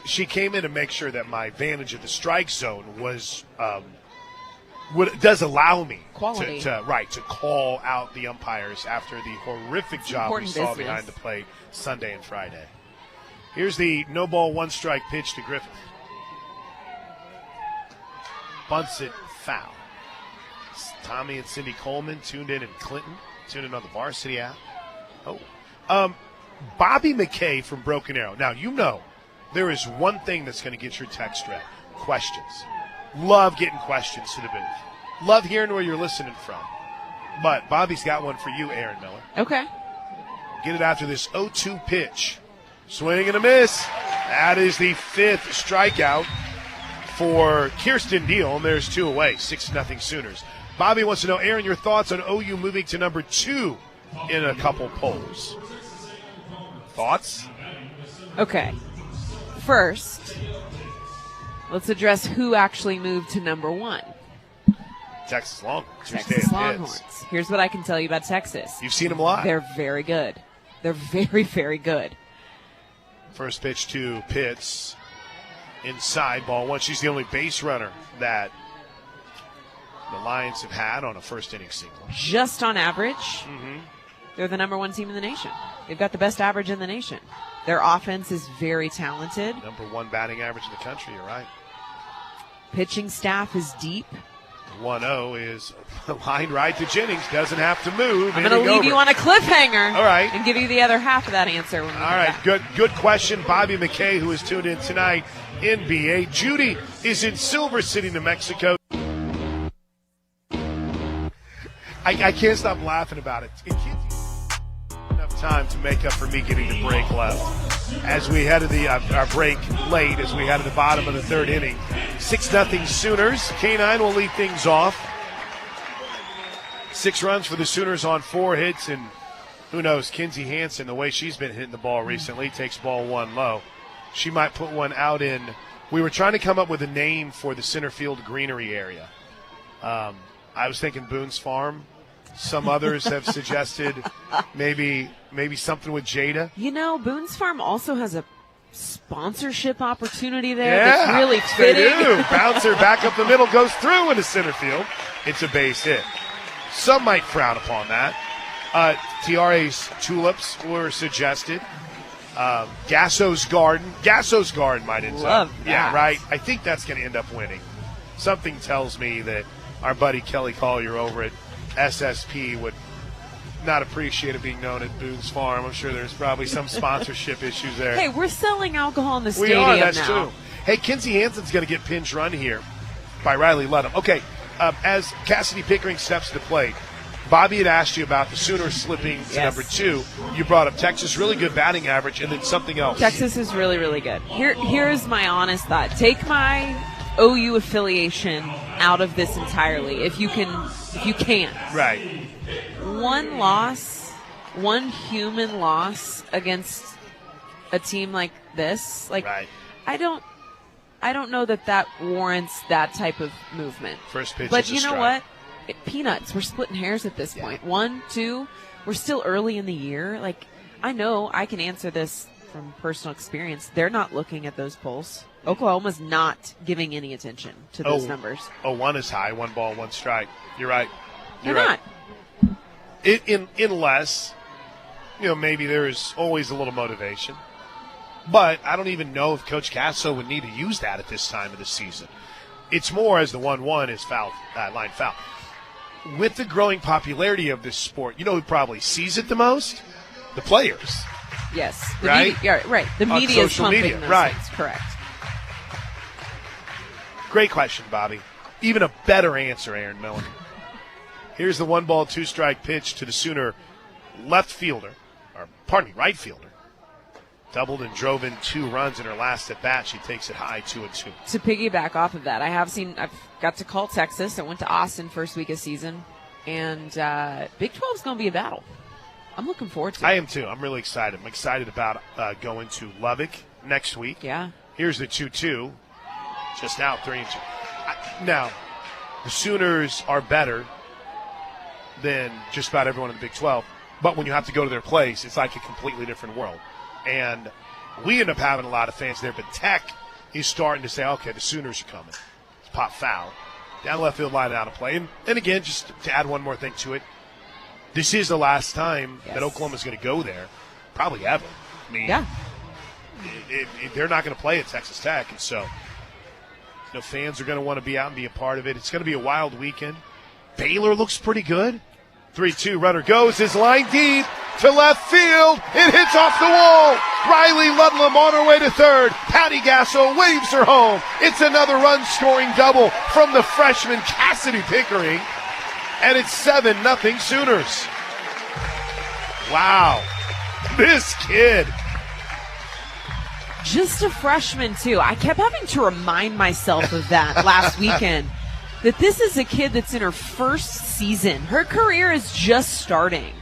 She came in to make sure that my vantage of the strike zone was does allow me Quality. to call out the umpires after the horrific job we important saw business. behind the plate Sunday and Friday. Here's the no ball, 1 strike pitch to Griffith. Bunts it foul. Tommy and Cindy Coleman tuned in Clinton, tuned in on the Varsity app. Bobby McKay from Broken Arrow. Now, you know there is one thing that's going to get your text read. Questions. Love getting questions to the booth. Love hearing where you're listening from. But Bobby's got one for you, Aaron Miller. Okay. Get it after this 0-2 pitch. Swing and a miss. That is the 5th strikeout for Kirsten Deal, and there's 2 away. 6-0 Sooners. Bobby wants to know, Aaron, your thoughts on OU moving to number 2 in a couple polls. Thoughts? Okay. First, let's address who actually moved to number 1. Texas Longhorns. Texas Longhorns. Here's what I can tell you about Texas. You've seen them live. They're very good. They're very, very good. First pitch to Pitts. Inside, ball 1. She's the only base runner that the Lions have had on a first inning single. Just on average, they're the number 1 team in the nation. They've got the best average in the nation. Their offense is very talented. Number 1 batting average in the country, you're right. Pitching staff is deep. 1-0 is lined right to Jennings. Doesn't have to move. I'm going to leave you on a cliffhanger. All right. And give you the other half of that answer. When we All get right, back. good question. Bobby McKay, who is tuned in tonight, NBA. Judy is in Silver City, New Mexico. I can't stop laughing about it. It can't enough time to make up for me getting the break left. As we head to the our break late, as we head to the bottom of the third inning, 6-0 Sooners. K9 will lead things off. 6 runs for the Sooners on 4 hits, and who knows, Kinsey Hansen, the way she's been hitting the ball recently, takes ball 1 low. She might put one out in. We were trying to come up with a name for the center field greenery area. I was thinking Boone's Farm. Some others have suggested maybe something with Jada. You know, Boone's Farm also has a sponsorship opportunity there that's really fitting. They do. Bouncer back up the middle, goes through into center field. It's a base hit. Some might frown upon that. Tiare's Tulips were suggested. Gasso's Garden. Gasso's Garden might end up. Love that. Yeah, right. I think that's going to end up winning. Something tells me that our buddy Kelly Collier over at SSP would not appreciate it being known at Boone's Farm. I'm sure there's probably some sponsorship issues there. Hey, we're selling alcohol in the We stadium are, that's now. true. Hey, Kinsey Hansen's going to get pinch run here by Riley Ludham. Okay, as Cassidy Pickering steps to the plate, Bobby had asked you about the Sooners slipping to number 2. You brought up Texas, really good batting average, and then something else. Texas is really, really good. Here's my honest thought. Take my OU affiliation out of this entirely, if you can. Right. One loss, one human loss against a team like this, Right. I don't know that warrants that type of movement. First pitch But is a you know strike. what? Peanuts. We're splitting hairs at this point. 1, 2. We're still early in the year. I know I can answer this from personal experience. They're not looking at those polls. Oklahoma's not giving any attention to those numbers. 1 is high, 1 ball, 1 strike. You're right. They're not. Unless, maybe there is always a little motivation. But I don't even know if Coach Casso would need to use that at this time of the season. It's more as the 1-1 is line foul. With the growing popularity of this sport, who probably sees it the most? The players. Yes. Right? Right. The On media is social pumping media, those right. things. Correct. Great question, Bobby. Even a better answer, Aaron Miller. Here's the 1 ball, 2 strike pitch to the Sooner right fielder. Doubled and drove in 2 runs in her last at bat. She takes it high, 2-2. To piggyback off of that, I've got to call Texas. I went to Austin first week of season, and Big 12 is going to be a battle. I'm looking forward to it. I am too. I'm really excited. I'm excited about going to Lubbock next week. Yeah. Here's the 2-2. Just now, 3-2. Now, the Sooners are better than just about everyone in the Big 12, but when you have to go to their place, it's like a completely different world. And we end up having a lot of fans there, but Tech is starting to say, okay, the Sooners are coming. It's pop foul. Down left field line out of play. And again, just to add one more thing to it, this is the last time that Oklahoma's going to go there, probably ever. I mean, they're not going to play at Texas Tech, and so fans are going to want to be out and be a part of it. It's going to be a wild weekend. Baylor looks pretty good. 3-2, runner goes, his line deep to left field. It hits off the wall. Riley Ludlam on her way to third. Patty Gasso waves her home. It's another run-scoring double from the freshman Cassidy Pickering. And it's 7-0 Sooners. Wow. This kid. Just a freshman, too. I kept having to remind myself of that last weekend, that this is a kid that's in her first season. Her career is just starting.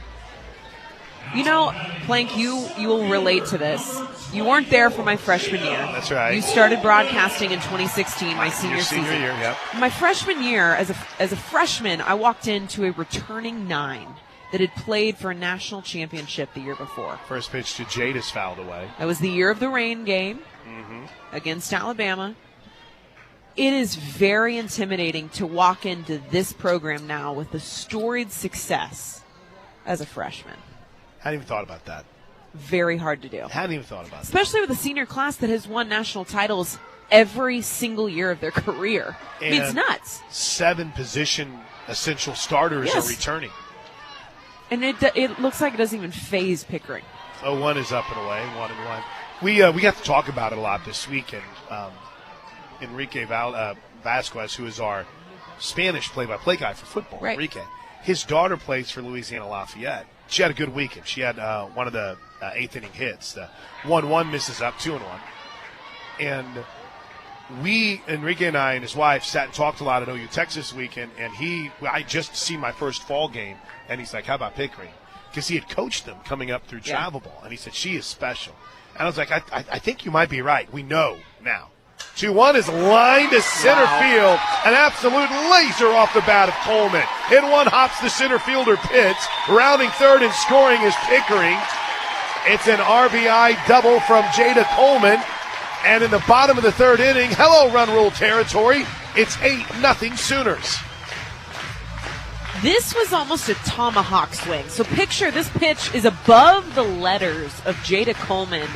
Plank, you will relate to this. You weren't there for my freshman year. That's right. You started broadcasting in 2016, my senior season. Year, yep. My freshman year, as a freshman, I walked into a returning 9 that had played for a national championship the year before. First pitch to Jadis fouled away. That was the year of the rain game against Alabama. It is very intimidating to walk into this program now with the storied success as a freshman. Hadn't even thought about that. Very hard to do. Hadn't even thought about that. Especially with a senior class that has won national titles every single year of their career. And it's nuts. 7 position essential starters are returning. And it looks like it doesn't even phase Pickering. 0-1 is up and away, 1-1. We got to talk about it a lot this weekend. Enrique Vasquez, who is our Spanish play-by-play guy for football, right. Enrique, his daughter plays for Louisiana Lafayette. She had a good weekend. She had one of the eighth inning hits. The 1-1 misses up 2-1. And Enrique and I and his wife sat and talked a lot at OU Texas weekend, and I just seen my first fall game, and he's like, how about Pickering? Because he had coached them coming up through travel ball, and he said, she is special. And I was like, I think you might be right. We know now. 2-1 is lined to center field. An absolute laser off the bat of Coleman. Hit one, hops the center fielder Pitts. Rounding third and scoring is Pickering. It's an RBI double from Jada Coleman. And in the bottom of the third inning, hello run rule territory. It's 8-0 Sooners. This was almost a tomahawk swing. So picture this pitch is above the letters of Jada Coleman,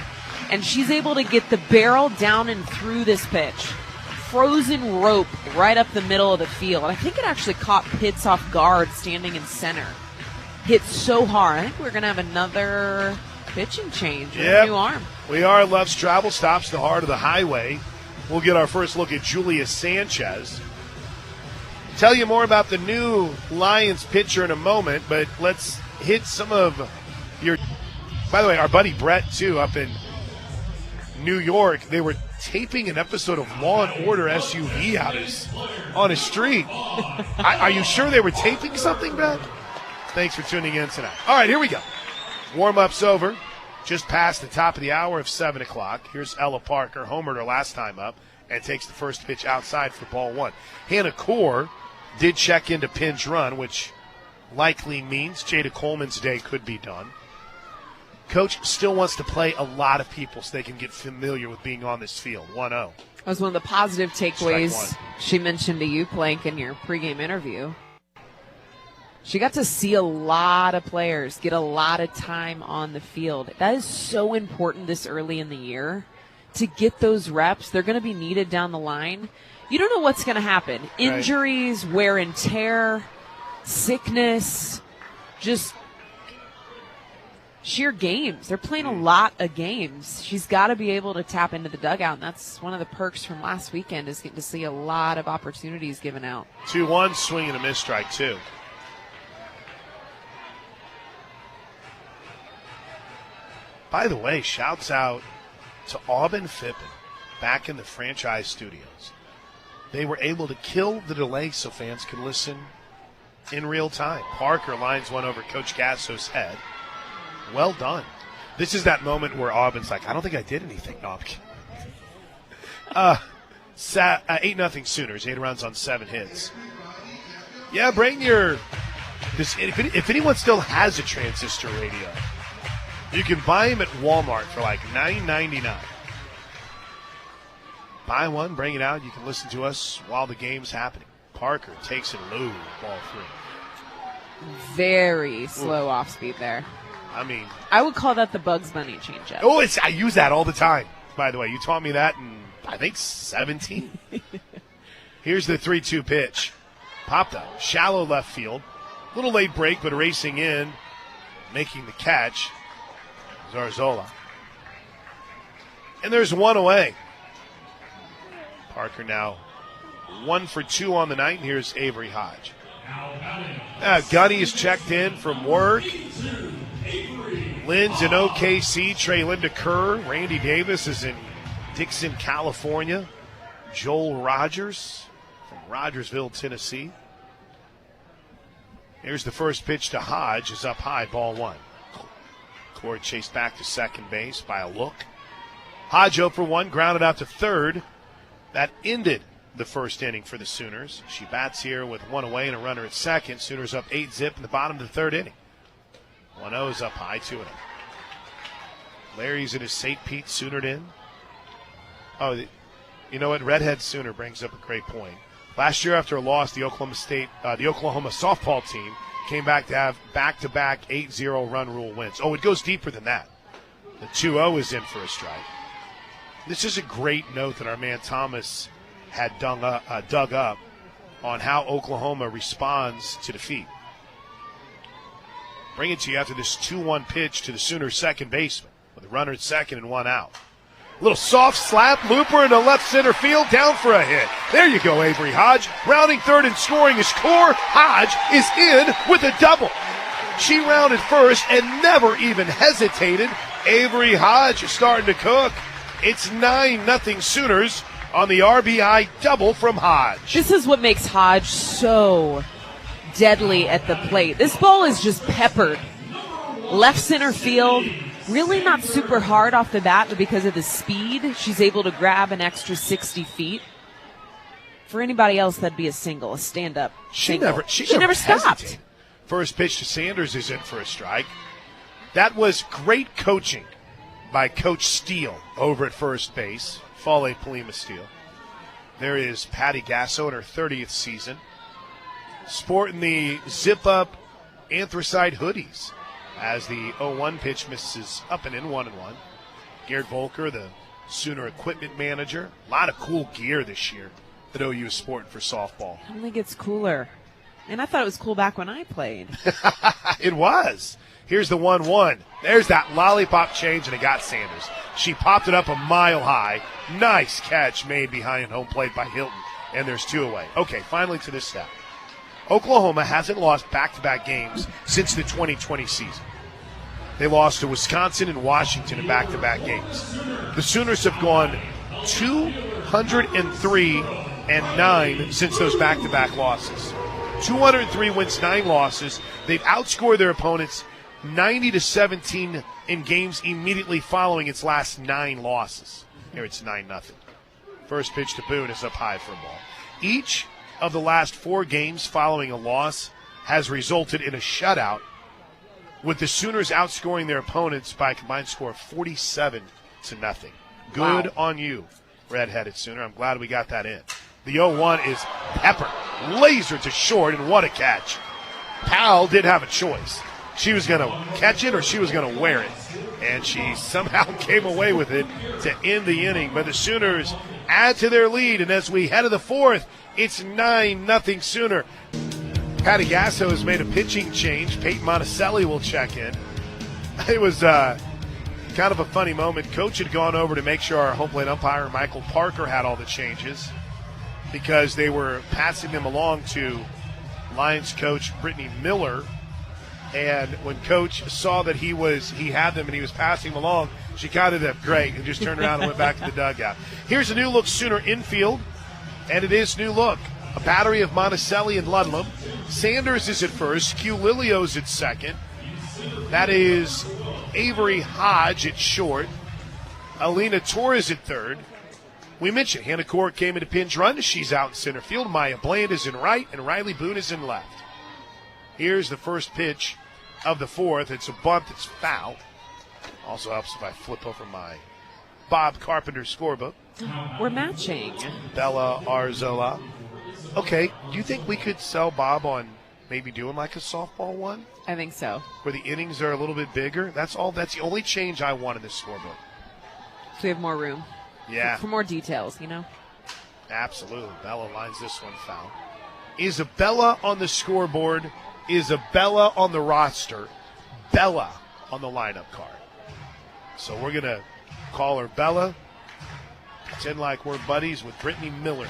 and she's able to get the barrel down and through this pitch. Frozen rope right up the middle of the field. I think it actually caught Pitts off guard standing in center. Hit so hard. I think we're going to have another pitching change with a new arm. We are. Love's Travel stops the heart of the highway. We'll get our first look at Julius Sanchez. Tell you more about the new Lions pitcher in a moment, but let's hit some of your... By the way, our buddy Brett, too, up in New York, they were taping an episode of Law & Order SUV out on a street. Are you sure they were taping something, Brett? Thanks for tuning in tonight. All right, here we go. Warm-up's over. Just past the top of the hour of 7 o'clock. Here's Ella Parker, homered her last time up, and takes the first pitch outside for ball one. Hannah Core did check into pinch run, which likely means Jada Coleman's day could be done. Coach still wants to play a lot of people so they can get familiar with being on this field. 1-0. That was one of the positive takeaways she mentioned to you, Plank, in your pregame interview. She got to see a lot of players get a lot of time on the field. That is so important this early in the year to get those reps. They're going to be needed down the line. You don't know what's going to happen. Injuries, wear and tear, sickness, just sheer games. They're playing a lot of games. She's got to be able to tap into the dugout, and that's one of the perks from last weekend is getting to see a lot of opportunities given out. 2-1, swing and a miss, strike two. By the way, shouts out to Aubin Fippen back in the franchise studios. They were able to kill the delay so fans could listen in real time. Parker lines one over Coach Gasso's head. Well done. This is that moment where Aubin's like, I don't think I did anything. No, I'm kidding. 8-0 Sooners, 8 runs on 7 hits. Yeah, bring your... If anyone still has a transistor radio, you can buy them at Walmart for like $9.99. Buy one, bring it out. You can listen to us while the game's happening. Parker takes it low, ball 3. Very slow off speed there. I mean, I would call that the Bugs Bunny changeup. Oh, I use that all the time. By the way, you taught me that in, I think, 17. Here's the 3-2 pitch. Popped up, shallow left field. Little late break, but racing in, making the catch. Zarzola. And there's one away. Parker now 1 for 2 on the night, and here's Avery Hodge. Gunny is checked in from work. Lynn's in OKC. Trey Linda Kerr. Randy Davis is in Dixon, California. Joel Rogers from Rogersville, Tennessee. Here's the first pitch to Hodge. Is up high, ball 1. Cord chased back to second base by a look. Hodge 0 for 1, grounded out to third. That ended the first inning for the Sooners. She bats here with 1 away and a runner at second. Sooners up 8-0 in the bottom of the third inning. 1-0 is up high, 2-0. Larry's in his St. Pete Soonered in. Oh, you know what? Redhead Sooner brings up a great point. Last year after a loss, the Oklahoma softball team came back to have back-to-back 8-0 run rule wins. Oh, it goes deeper than that. The 2-0 is in for a strike. This is a great note that our man Thomas had dug up on how Oklahoma responds to defeat. Bring it to you after this 2-1 pitch to the Sooners' second baseman with a runner at second and 1 out. Little soft slap, looper into left center field, down for a hit. There you go, Avery Hodge. Rounding third and scoring his core. Hodge is in with a double. She rounded first and never even hesitated. Avery Hodge starting to cook. It's 9-0 Sooners on the RBI double from Hodge. This is what makes Hodge so deadly at the plate. This ball is just peppered. Left center field, really not super hard off the bat, but because of the speed, she's able to grab an extra 60 feet. For anybody else, that'd be a single, a stand-up single. She never stopped. Hesitated. First pitch to Sanders is in for a strike. That was great coaching by Coach Steele over at first base. Fale Palima Steele. There is Patty Gasso in her 30th season, sporting the zip-up anthracite hoodies as the 0-1 pitch misses up and in 1-1. Garrett Volker, the Sooner equipment manager. A lot of cool gear this year that OU is sporting for softball. I don't think it's cooler. And I thought it was cool back when I played. It was. Here's the 1-1. There's that lollipop change, and it got Sanders. She popped it up a mile high. Nice catch made behind home plate by Hilton, and there's 2 away. Okay, finally to this stat. Oklahoma hasn't lost back-to-back games since the 2020 season. They lost to Wisconsin and Washington in back-to-back games. The Sooners have gone 203-9 since those back-to-back losses. 203 wins, 9 losses. They've outscored their opponents 90-17 in games immediately following its last 9 losses. Here it's 9-0. First pitch to Boone is up high for a ball. Each of the last 4 games following a loss has resulted in a shutout, with the Sooners outscoring their opponents by a combined score of 47-0. Good on you, red-headed Sooner. I'm glad we got that in. The 0-1 is Pepper. Laser to short, and what a catch. Powell didn't have a choice. She was going to catch it or she was going to wear it. And she somehow came away with it to end the inning. But the Sooners add to their lead, and as we head to the 4th, it's 9-0 Sooner. Patty Gasso has made a pitching change. Peyton Monticelli will check in. It was kind of a funny moment. Coach had gone over to make sure our home plate umpire, Michael Parker, had all the changes, because they were passing them along to Lions coach Brittany Miller. And when Coach saw that he had them and he was passing them along, she counted them great and just turned around and went back to the dugout. Here's a new look Sooner infield, and it is new look. A battery of Monticelli and Ludlam. Sanders is at first. Q Lilio's at second. That is Avery Hodge at short. Alina Torres at third. We mentioned Hannah Court came into pinch run. She's out in center field. Maya Bland is in right, and Riley Boone is in left. Here's the first pitch of the 4th. It's a bunt that's foul. Also helps if I flip over my Bob Carpenter scorebook. We're matching. Bella Arzola. Okay, do you think we could sell Bob on maybe doing like a softball one? I think so. Where the innings are a little bit bigger? That's the only change I want in this scorebook. So we have more room. Yeah. For more details, you know? Absolutely. Bella lines this one foul. Isabella on the scoreboard. Isabella on the roster. Bella on the lineup card. So we're going to call her Bella. Pretend like we're buddies with Brittany Miller,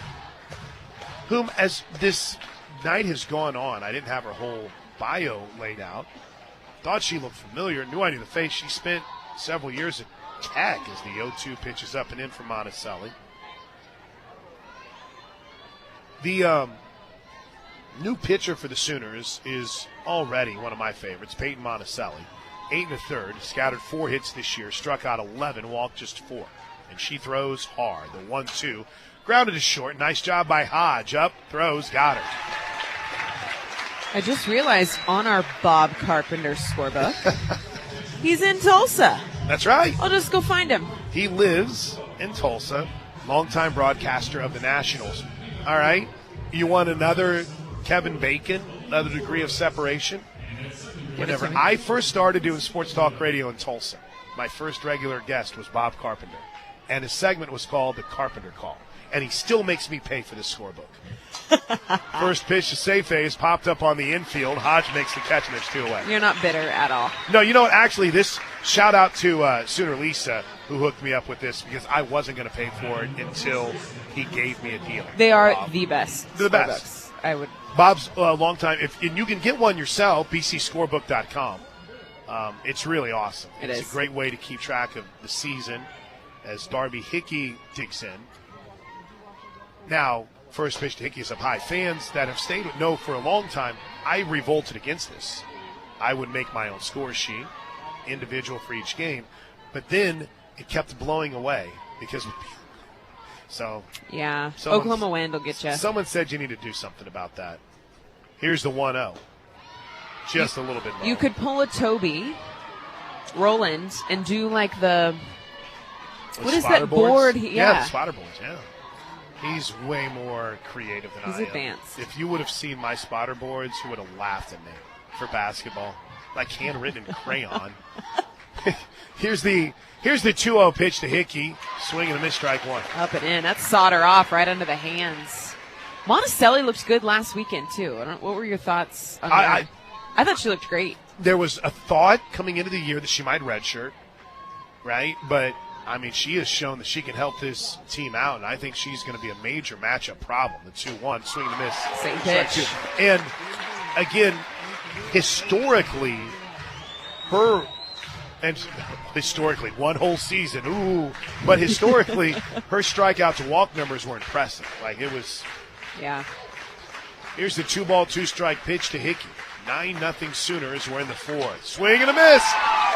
whom, as this night has gone on, I didn't have her whole bio laid out. Thought she looked familiar. Knew I knew the face. She spent several years at Tech as the 0-2 pitches up and in for Monticelli. The new pitcher for the Sooners is already one of my favorites, Peyton Monticelli. 8 1/3, scattered 4 hits this year, struck out 11, walked just 4. And she throws hard. The 1-2, grounded to short. Nice job by Hodge. Up, throws, got her. I just realized on our Bob Carpenter scorebook, he's in Tulsa. That's right. I'll just go find him. He lives in Tulsa, longtime broadcaster of the Nationals. All right, you want another Kevin Bacon, another degree of separation? Whenever I first started doing sports talk radio in Tulsa, my first regular guest was Bob Carpenter, and his segment was called The Carpenter Call. and he still makes me pay for the scorebook. First pitch to Seife is popped up on the infield. Hodge makes the catch, and there's 2 away. You're not bitter at all. No, you know what? Actually, this shout out to Sooner Lisa, who hooked me up with this, because I wasn't going to pay for it until he gave me a deal. They are the best. They're the best. I would. Bob's long time. And you can get one yourself, bcscorebook.com. It's really awesome. It's a great way to keep track of the season as Darby Hickey digs in. Now, first pitch to Hickey is up high. Fans that have stayed with No for a long time, I revolted against this. I would make my own score sheet, individual for each game, but then it kept blowing away because so yeah, Oklahoma wind will get you. Someone said you need to do something about that. Here's the 1-0. Just a little bit low. You could pull a Toby Rowland and do like the what is that board? Yeah, the spotter boards, yeah. He's way more creative than I am. He's advanced. If you would have seen my spotter boards, you would have laughed at me for basketball. Like handwritten in crayon. Here's the 2-0 pitch to Hickey. Swing and a miss, strike 1. Up and in. That's solder off right under the hands. Monticelli looked good last weekend, too. What were your thoughts on that? I thought she looked great. There was a thought coming into the year that she might redshirt, right? But, I mean, she has shown that she can help this team out, and I think she's going to be a major matchup problem. The 2-1, swing and a miss. Same pitch. And, again, historically, one whole season, but historically, her strikeout to walk numbers were impressive. Like, it was. Yeah. Here's the 2-ball, 2-strike pitch to Hickey. 9-0 Sooners. We're in the 4th. Swing and a miss.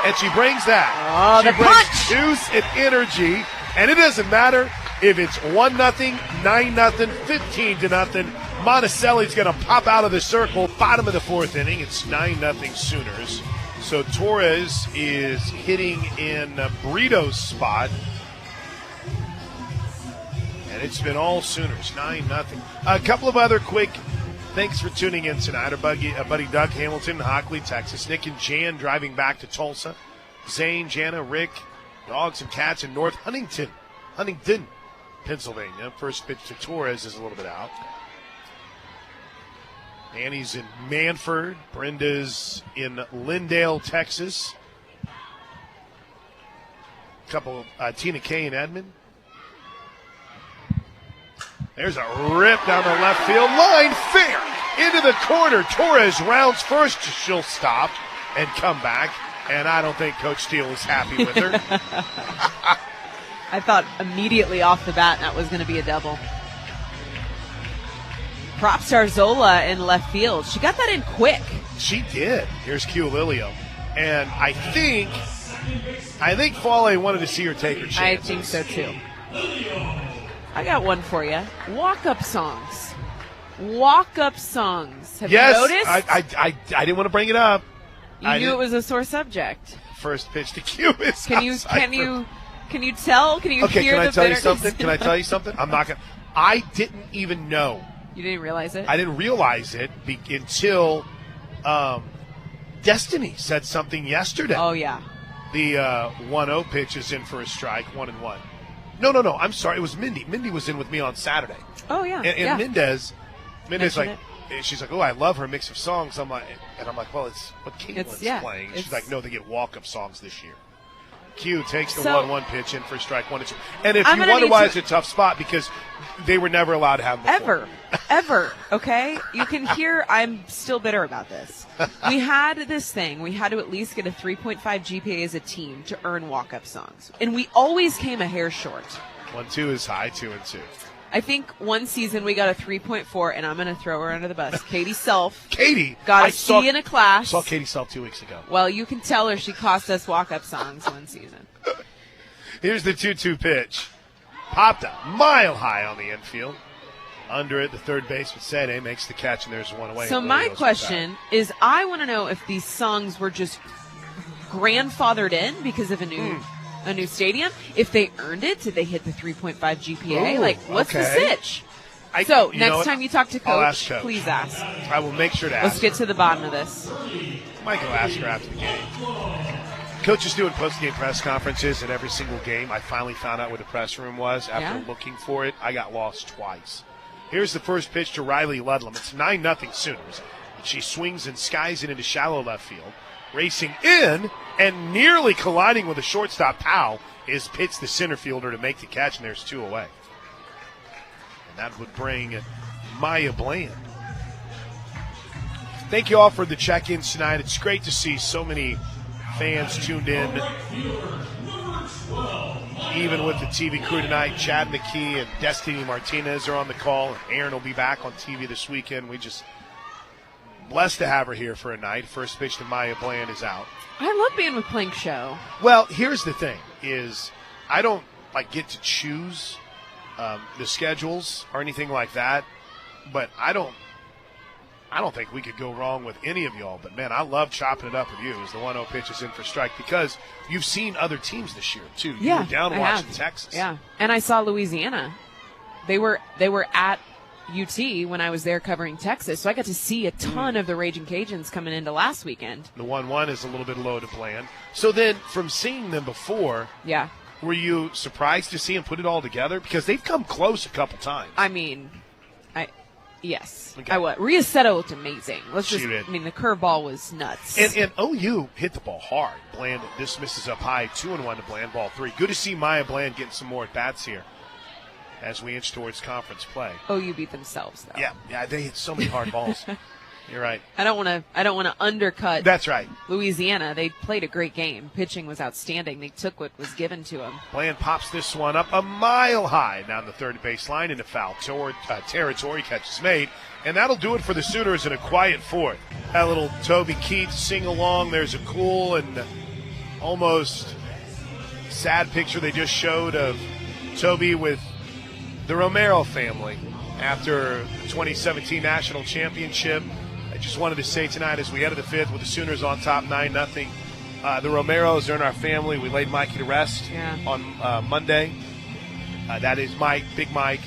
And she brings that. Oh, she the brings punch. juice and energy. And it doesn't matter if it's 1-0, 9-0, 15-0. Monticelli's going to pop out of the circle. Bottom of the 4th inning. It's 9-0 Sooners. So Torres is hitting in Burrito's spot. And it's been all Sooners, 9-0. A couple of other quick thanks for tuning in tonight. Our buddy Doug Hamilton in Hockley, Texas. Nick and Jan driving back to Tulsa. Zane, Jana, Rick, dogs and cats in North Huntington, Pennsylvania. First pitch to Torres is a little bit out. Annie's in Manford. Brenda's in Lindale, Texas. Couple Tina Kay in Edmond. There's a rip down the left field line. Fair into the corner. Torres rounds first. She'll stop and come back. And I don't think Coach Steele is happy with her. I thought immediately off the bat that was going to be a double. Props to Arzola in left field. She got that in quick. She did. Here's Q Lilio. And I think Fale wanted to see her take her chances. I think so too. I got one for you. Walk-up songs. Walk-up songs. Have you noticed? I didn't want to bring it up. You knew it was a sore subject. First pitch to Q is Can you tell? Can you hear the bitterness? Can I tell you something? Can I tell you something? I'm not gonna. I didn't even know. You didn't realize it? I didn't realize it until Destiny said something yesterday. Oh yeah. The 1-0 pitch is in for a strike, 1-1. No. I'm sorry. It was Mindy. Mindy was in with me on Saturday. Oh yeah. And Mendez like. it. She's like, oh, I love her mix of songs. I'm like, well, it's what Caitlin's playing. She's like, no, they get walk-up songs this year. Q takes the 1-1 pitch in for strike 1 and 2. And if you wonder why it's a tough spot, because they were never allowed to have them before. Ever, okay? You can hear I'm still bitter about this. We had this thing. We had to at least get a 3.5 GPA as a team to earn walk-up songs. And we always came a hair short. 1-2 is high, 2-2. I think one season we got a 3.4, and I'm going to throw her under the bus. Katie Self. Katie got a C in a class. Saw Katie Self 2 weeks ago. Well, you can tell her she cost us walk-up songs one season. Here's the 2-2 pitch. Popped up mile high on the infield. Under it, the third baseman Sene makes the catch, and there's one away. So my question is, I want to know if these songs were just grandfathered in because of a new stadium. If they earned it, did they hit the 3.5 GPA? Ooh, what's the sitch? So next time you talk to Coach, please ask. I will make sure to ask. Let's get to the bottom of this. I might go ask her after the game. Coach is doing post-game press conferences at every single game. I finally found out where the press room was after looking for it. I got lost twice. Here's the first pitch to Riley Ludlam. It's 9-0 Sooners. And she swings and skies it into shallow left field. Racing in and nearly colliding with a shortstop, Powell, is pitched the center fielder to make the catch, and there's 2 away. And that would bring Maya Bland. Thank you all for the check-ins tonight. It's great to see so many fans tuned in. Even with the TV crew tonight, Chad McKee and Destiny Martinez are on the call. Aaron will be back on TV this weekend. We just blessed to have her here for a night. First pitch to Maya Bland is out. I love being with Plank Show. Well, here's the thing: is I don't get to choose the schedules or anything like that, but I don't think we could go wrong with any of y'all. But, man, I love chopping it up with you as the 1-0 pitch is in for strike because you've seen other teams this year, too. You were down watching Texas. Yeah, and I saw Louisiana. They were at UT when I was there covering Texas, so I got to see a ton of the Raging Cajuns coming into last weekend. The 1-1 is a little bit low to Bland. So then from seeing them before, were you surprised to see them put it all together? Because they've come close a couple times. I mean, yes. Okay. Riaceto looked amazing. The curveball was nuts. And OU hit the ball hard. Bland dismisses up high, 2-1 to Bland, ball 3. Good to see Maya Bland getting some more at-bats here as we inch towards conference play. OU beat themselves, though. Yeah, they hit so many hard balls. You're right. I don't want to undercut. That's right. Louisiana. They played a great game. Pitching was outstanding. They took what was given to them. Bland pops this one up a mile high down the third baseline into foul territory. Catch is made, and that'll do it for the Sooners in a quiet fourth. That little Toby Keith sing along. There's a cool and almost sad picture they just showed of Toby with the Romero family after the 2017 National Championship. I just wanted to say tonight as we enter the fifth with the Sooners on top 9-0, the Romeros are in our family. We laid Mikey to rest on Monday. That is Mike, Big Mike.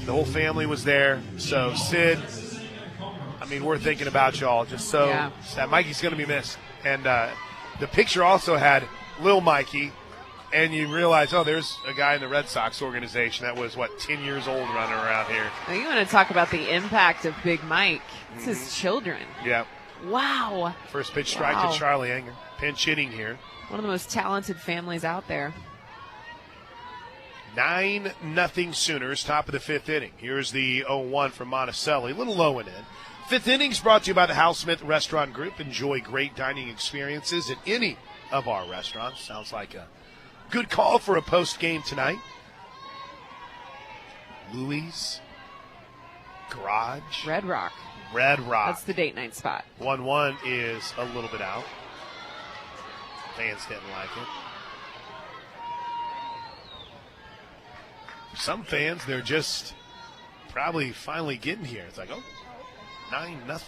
The whole family was there. So, Sid, we're thinking about y'all. Just so sad. Mikey's going to be missed. And the picture also had Lil Mikey. And you realize, there's a guy in the Red Sox organization that was, 10 years old running around here. Now you want to talk about the impact of Big Mike. It's his children. Yeah. Wow. First pitch strike to Charlie Anger. Pinch hitting here. One of the most talented families out there. 9-0 Sooners, top of the fifth inning. Here's the 0-1 from Monticelli. A little low and in. Fifth inning's brought to you by the Hal Smith Restaurant Group. Enjoy great dining experiences at any of our restaurants. Sounds like a good call for a post game tonight. Louis Garage. Red Rock. That's the date night spot. 1-1 is a little bit out. Fans didn't like it. Some fans, they're just probably finally getting here. It's like, 9-0.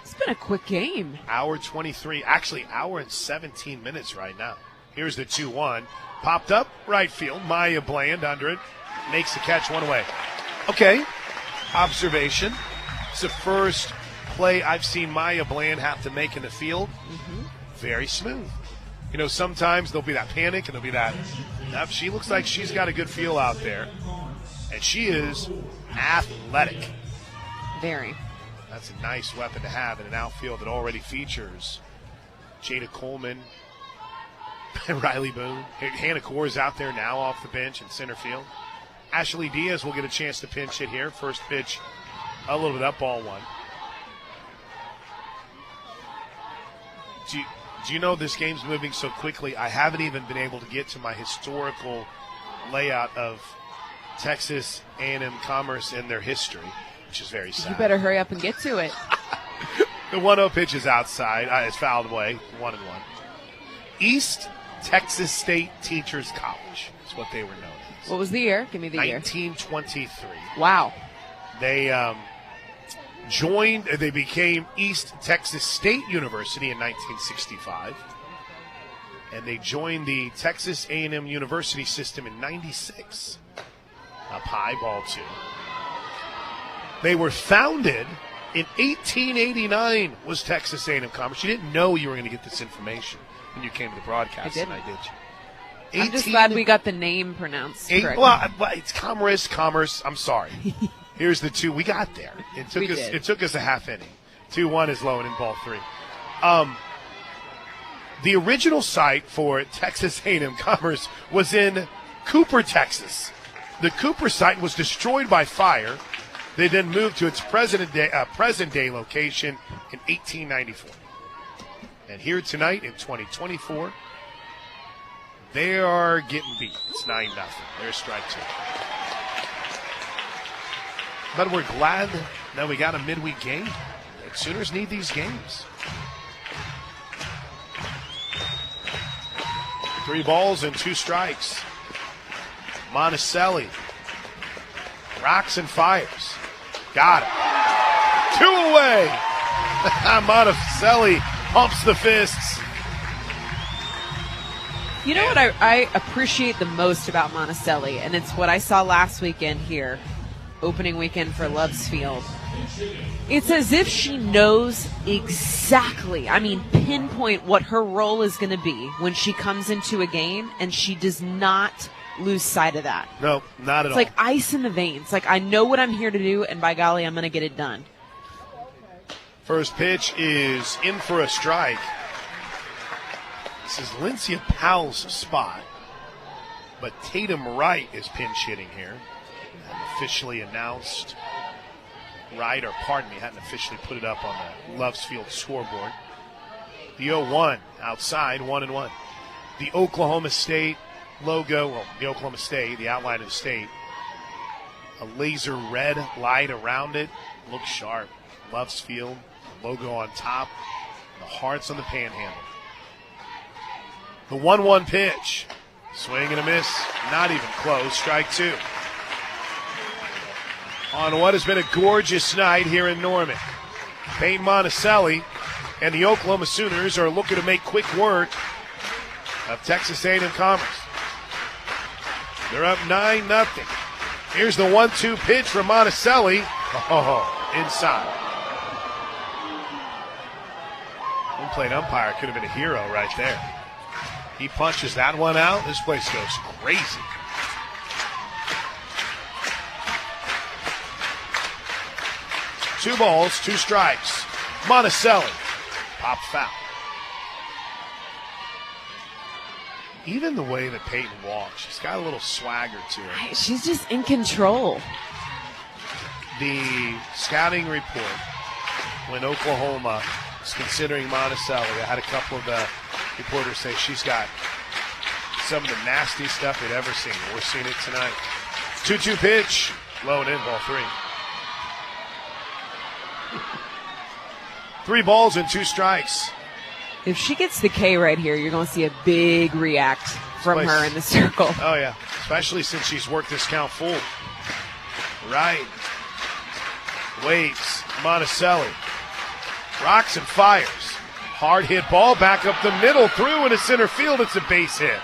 It's been a quick game. Hour 23, actually hour and 17 minutes right now. Here's the 2-1. Popped up, right field. Maya Bland under it. Makes the catch, one away. Okay, observation. It's the first play I've seen Maya Bland have to make in the field. Very smooth. Sometimes there'll be that panic and there'll be that. She looks like she's got a good feel out there. And she is athletic. Very. That's a nice weapon to have in an outfield that already features Jada Coleman, Riley Boone. Hannah Core is out there now off the bench in center field. Ashley Diaz will get a chance to pinch hit here. First pitch, a little bit up, ball 1. Do you know this game's moving so quickly? I haven't even been able to get to my historical layout of Texas A&M Commerce and their history, which is very sad. You better hurry up and get to it. The 1-0 pitch is outside. It's fouled away, 1-1. East Texas State Teachers College is what they were known as. What was the year? Give me the year. 1923. Wow. They they became East Texas State University in 1965. And they joined the Texas A&M University system in 96. Up high, ball 2. They were founded In 1889 was Texas A&M Commerce. You didn't know you were going to get this information when you came to the broadcast tonight, did you? I'm just glad we got the name pronounced correctly. Well, it's Commerce. I'm sorry. Here's the two. We got there. It took us a half inning. 2-1 is low and in ball 3. The original site for Texas A&M Commerce was in Cooper, Texas. The Cooper site was destroyed by fire. They then moved to its present-day location in 1894. And here tonight in 2024, they are getting beat. It's 9-0. There's strike 2. But we're glad that we got a midweek game. The Sooners need these games. 3 balls and 2 strikes. Monticelli rocks and fires. Got it. 2 away. Monticelli pumps the fists. You know what I appreciate the most about Monticelli, and it's what I saw last weekend here, opening weekend for Loves Field. It's as if she knows exactly, pinpoint what her role is going to be when she comes into a game, and she does not lose sight of that. No, not at all. It's like ice in the veins. Like, I know what I'm here to do, and by golly, I'm going to get it done. First pitch is in for a strike. This is Lyncia Powell's spot, but Tatum Wright is pinch hitting here. Officially announced. Wright, or pardon me, hadn't officially put it up on the Loves Field scoreboard. The 0-1 outside, 1-1. The Oklahoma State logo, the Oklahoma State, the outline of the state. A laser red light around it. Looks sharp. Loves Field, logo on top. The hearts on the panhandle. The 1-1 pitch. Swing and a miss. Not even close. Strike 2. On what has been a gorgeous night here in Norman. Peyton Monticelli and the Oklahoma Sooners are looking to make quick work of Texas A&M Commerce. They're up 9-0. Here's the 1-2 pitch from Monticelli. Oh, inside. Home plate umpire could have been a hero right there. He punches that one out. This place goes crazy. Two balls, 2 strikes. Monticelli. Pop foul. Even the way that Peyton walks, she's got a little swagger to her. She's just in control. The scouting report, when Oklahoma was considering Monticelli, I had a couple of the reporters say she's got some of the nasty stuff they'd ever seen. We're seeing it tonight. 2-2 pitch. Low and in, ball 3. 3 balls and 2 strikes. If she gets the K right here, you're going to see a big react from her in the circle. Oh, yeah. Especially since she's worked this count full. Right. Waits. Monticelli. Rocks and fires. Hard hit ball back up the middle. Through into center field. It's a base hit.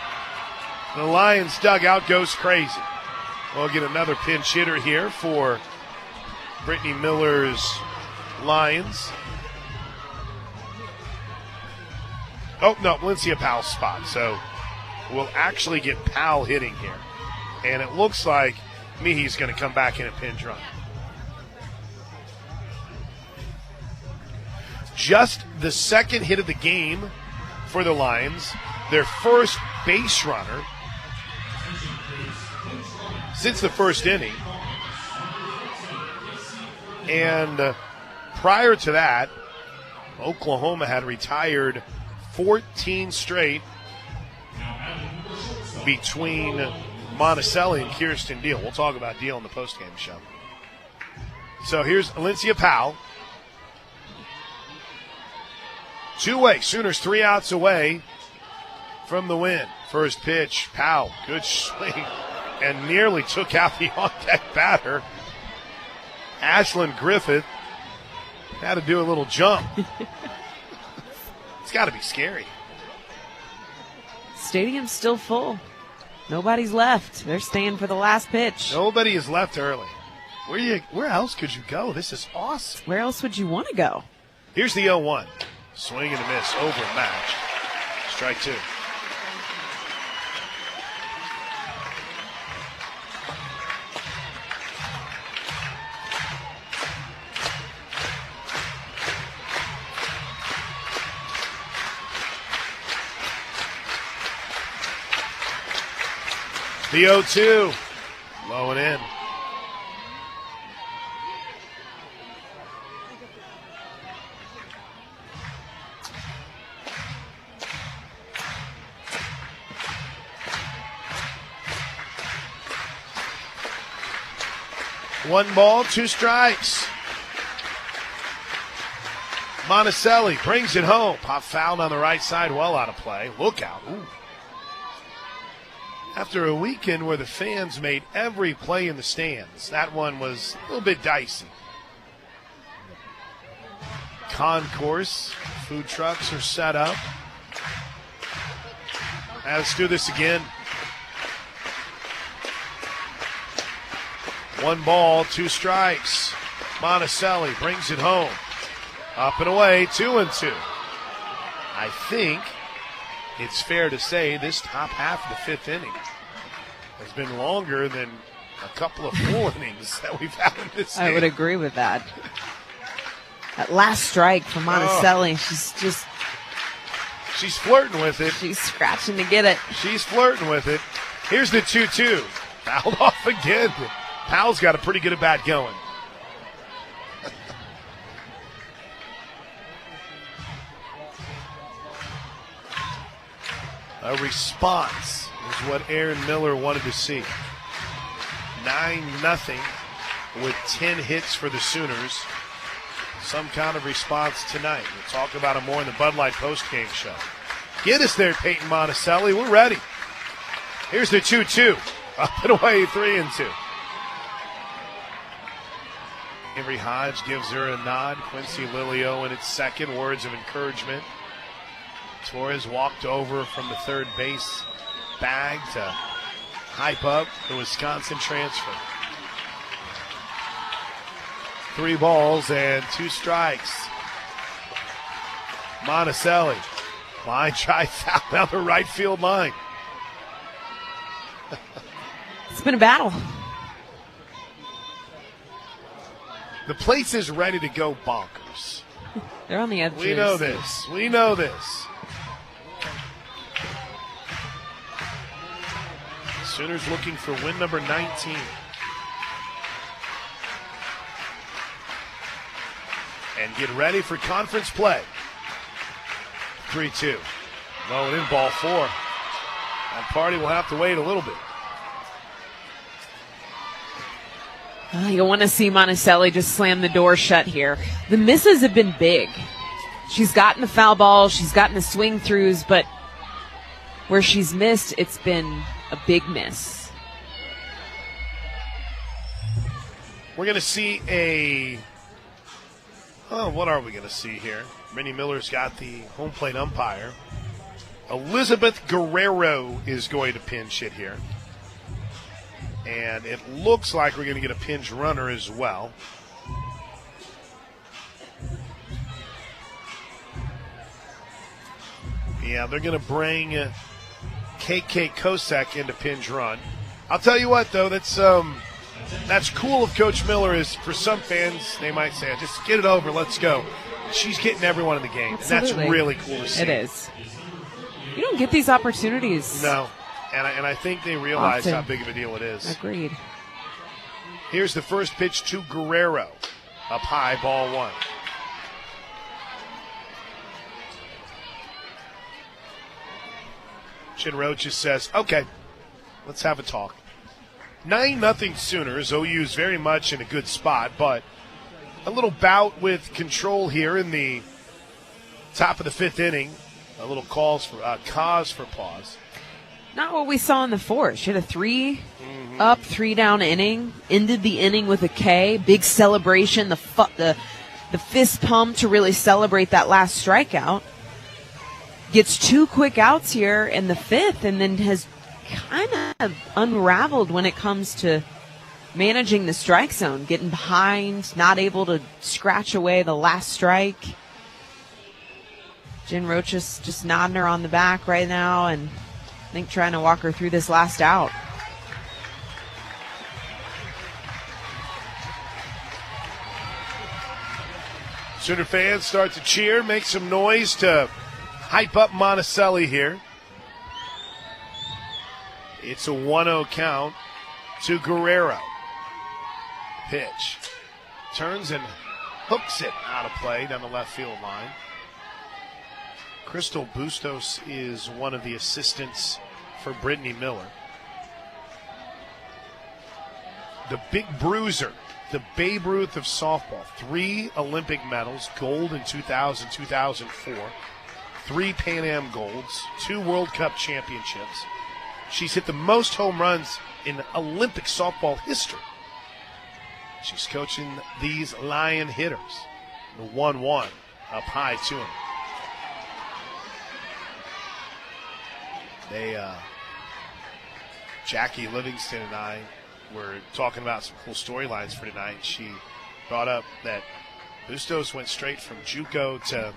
The Lions dugout goes crazy. We'll get another pinch hitter here for Brittany Miller's Lions. Oh, no, Lyncia Powell's spot. So we'll actually get Powell hitting here. And it looks like Mihi's going to come back in a pinch run. Just the second hit of the game for the Lions. Their first base runner since the first inning. And prior to that, Oklahoma had retired 14 straight between Monticelli and Kirsten Deal. We'll talk about Deal in the postgame show. So here's Lyncia Powell. 2-way. Sooners 3 outs away from the win. First pitch, Powell. Good swing. And nearly took out the on-deck batter. Ashlyn Griffith had to do a little jump. It's got to be scary. Stadium's still full. Nobody's left. They're staying for the last pitch. Nobody is left early. Where else could you go? This is awesome. Where else would you want to go? Here's the 0-1. Swing and a miss over match. Strike two. The 0-2. Low and in. One ball, two strikes. Monticelli brings it home. Pop fouled on the right side, well out of play. Look out. Ooh. After a weekend where the fans made every play in the stands, that one was a little bit dicey. Concourse, food trucks are set up. Let's do this again. One ball, two strikes. Monticelli brings it home. Up and away, 2-2. I think it's fair to say this top half of the fifth inning has been longer than a couple of full innings that we've had in this game. I would agree with that. That last strike from Monticelli, she's flirting with it. She's scratching to get it. She's flirting with it. Here's the 2-2. Fouled off again. Powell's got a pretty good at-bat going. A response is what Aaron Miller wanted to see. 9-0 with 10 hits for the Sooners. Some kind of response tonight. We'll talk about it more in the Bud Light postgame show. Get us there, Peyton Monticelli. We're ready. Here's the 2-2. Up and away, 3-2. Henry Hodge gives her a nod. Quincy Lilio in its second. Words of encouragement. Torres walked over from the third base bag to hype up the Wisconsin transfer. 3 balls and 2 strikes. Monticelli. Line drive foul down the right field line. It's been a battle. The place is ready to go bonkers. They're on the edge. We know this. We know this. Sooners looking for win number 19. And get ready for conference play. 3-2. Low and in, ball 4. That party will have to wait a little bit. You'll want to see Monticelli just slam the door shut here. The misses have been big. She's gotten the foul ball, she's gotten the swing throughs, but where she's missed, it's been a big miss. We're going to see what are we going to see here? Rennie Miller's got the home plate umpire. Elizabeth Guerrero is going to pinch hit here. And it looks like we're going to get a pinch runner as well. Yeah, they're going to bring KK Kosek into pinch run. I'll tell you what, though, that's cool of Coach Miller. Is for some fans, they might say, just get it over, let's go. She's getting everyone in the game, Absolutely. and that's really cool to see. It is. You don't get these opportunities. No. And I think they realize Often. how big of a deal it is. Agreed. Here's the first pitch to Guerrero. Up high, ball 1. Chin Roach just says, okay, let's have a talk. 9-0 Sooners. OU's very much in a good spot, but a little bout with control here in the top of the 5th inning. A little cause for pause. Not what we saw in the 4th. She had a 3 up, 3 down inning. Ended the inning with a K. Big celebration. The fist pump to really celebrate that last strikeout. Gets 2 quick outs here in the 5th, and then has kind of unraveled when it comes to managing the strike zone, getting behind, not able to scratch away the last strike. Jen Rochus just nodding her on the back right now and I think trying to walk her through this last out. Sooner fans start to cheer, make some noise to hype up Monticelli here. It's a 1-0 count to Guerrero. Pitch. Turns and hooks it out of play down the left field line. Crystal Bustos is one of the assistants for Brittany Miller. The big bruiser, the Babe Ruth of softball. 3 Olympic medals, gold in 2000, 2004. 3 Pan Am golds, 2 World Cup championships. She's hit the most home runs in Olympic softball history. She's coaching these Lion hitters. The 1-1 up high to him. Jackie Livingston and I were talking about some cool storylines for tonight. She brought up that Bustos went straight from JUCO to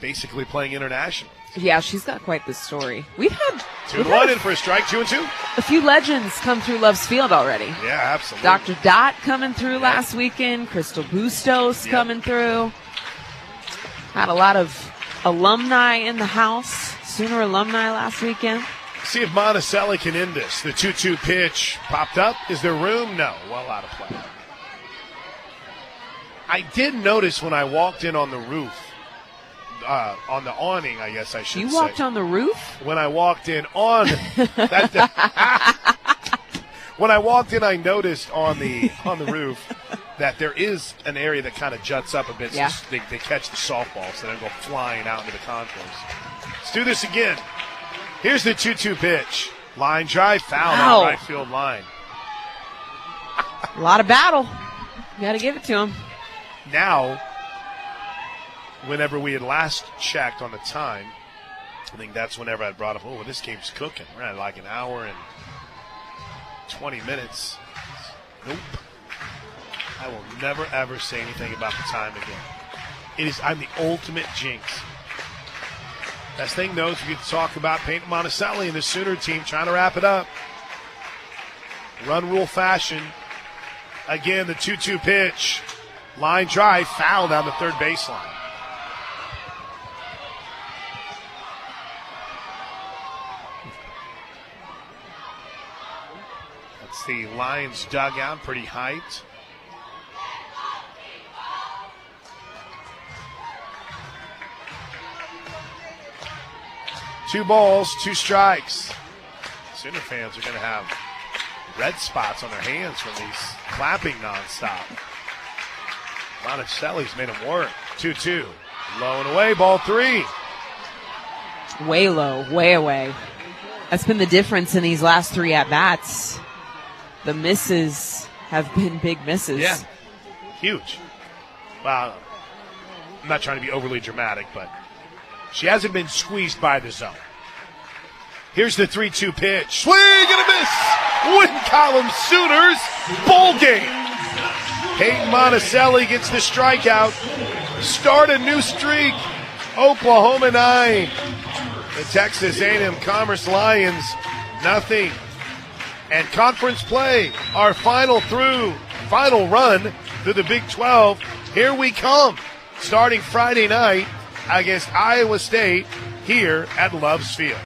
basically playing internationally. Yeah, she's got quite the story. We've had 2-1 in for a strike, 2-2. a few legends come through Love's Field already. Yeah, absolutely. Dr. Dot coming through last weekend. Crystal Bustos coming through. Had a lot of alumni in the house. Sooner alumni last weekend. See if Monticelli can end this. The 2-2 pitch popped up. Is there room? No. Well out of play. I did notice when I walked in on the roof, on the awning, I guess I should say. You walked on the roof? When I walked in on when I walked in, I noticed on the roof that there is an area that kind of juts up a bit. Yeah. So they catch the softballs, so they don't go flying out into the concourse. Let's do this again. Here's the 2-2 pitch. Line drive, foul down right field line. A lot of battle. You got to give it to him. Now, whenever we had last checked on the time, I think that's whenever I brought up, oh, this game's cooking. We're at like an hour and 20 minutes. Nope. I will never, ever say anything about the time again. I'm the ultimate jinx. Best thing, though, is we get to talk about Peyton Monticelli and the Sooner team trying to wrap it up. Run rule fashion. Again, the 2-2 pitch. Line drive, foul down the third baseline. That's the Lions dugout, pretty hyped. Two balls, 2 strikes. Sooner fans are going to have red spots on their hands from these clapping nonstop. Monticelli's made them work. 2-2. Low and away, ball 3. Way low, way away. That's been the difference in these last 3 at-bats. The misses have been big misses. Yeah, huge. Well, I'm not trying to be overly dramatic, but she hasn't been squeezed by the zone. Here's the 3-2 pitch. Swing and a miss. Win column Sooners. Bowl game. Peyton Monticelli gets the strikeout. Start a new streak. Oklahoma 9. The Texas A&M Commerce Lions, nothing. And conference play, our final run through the Big 12. Here we come. Starting Friday night against Iowa State here at Love's Field.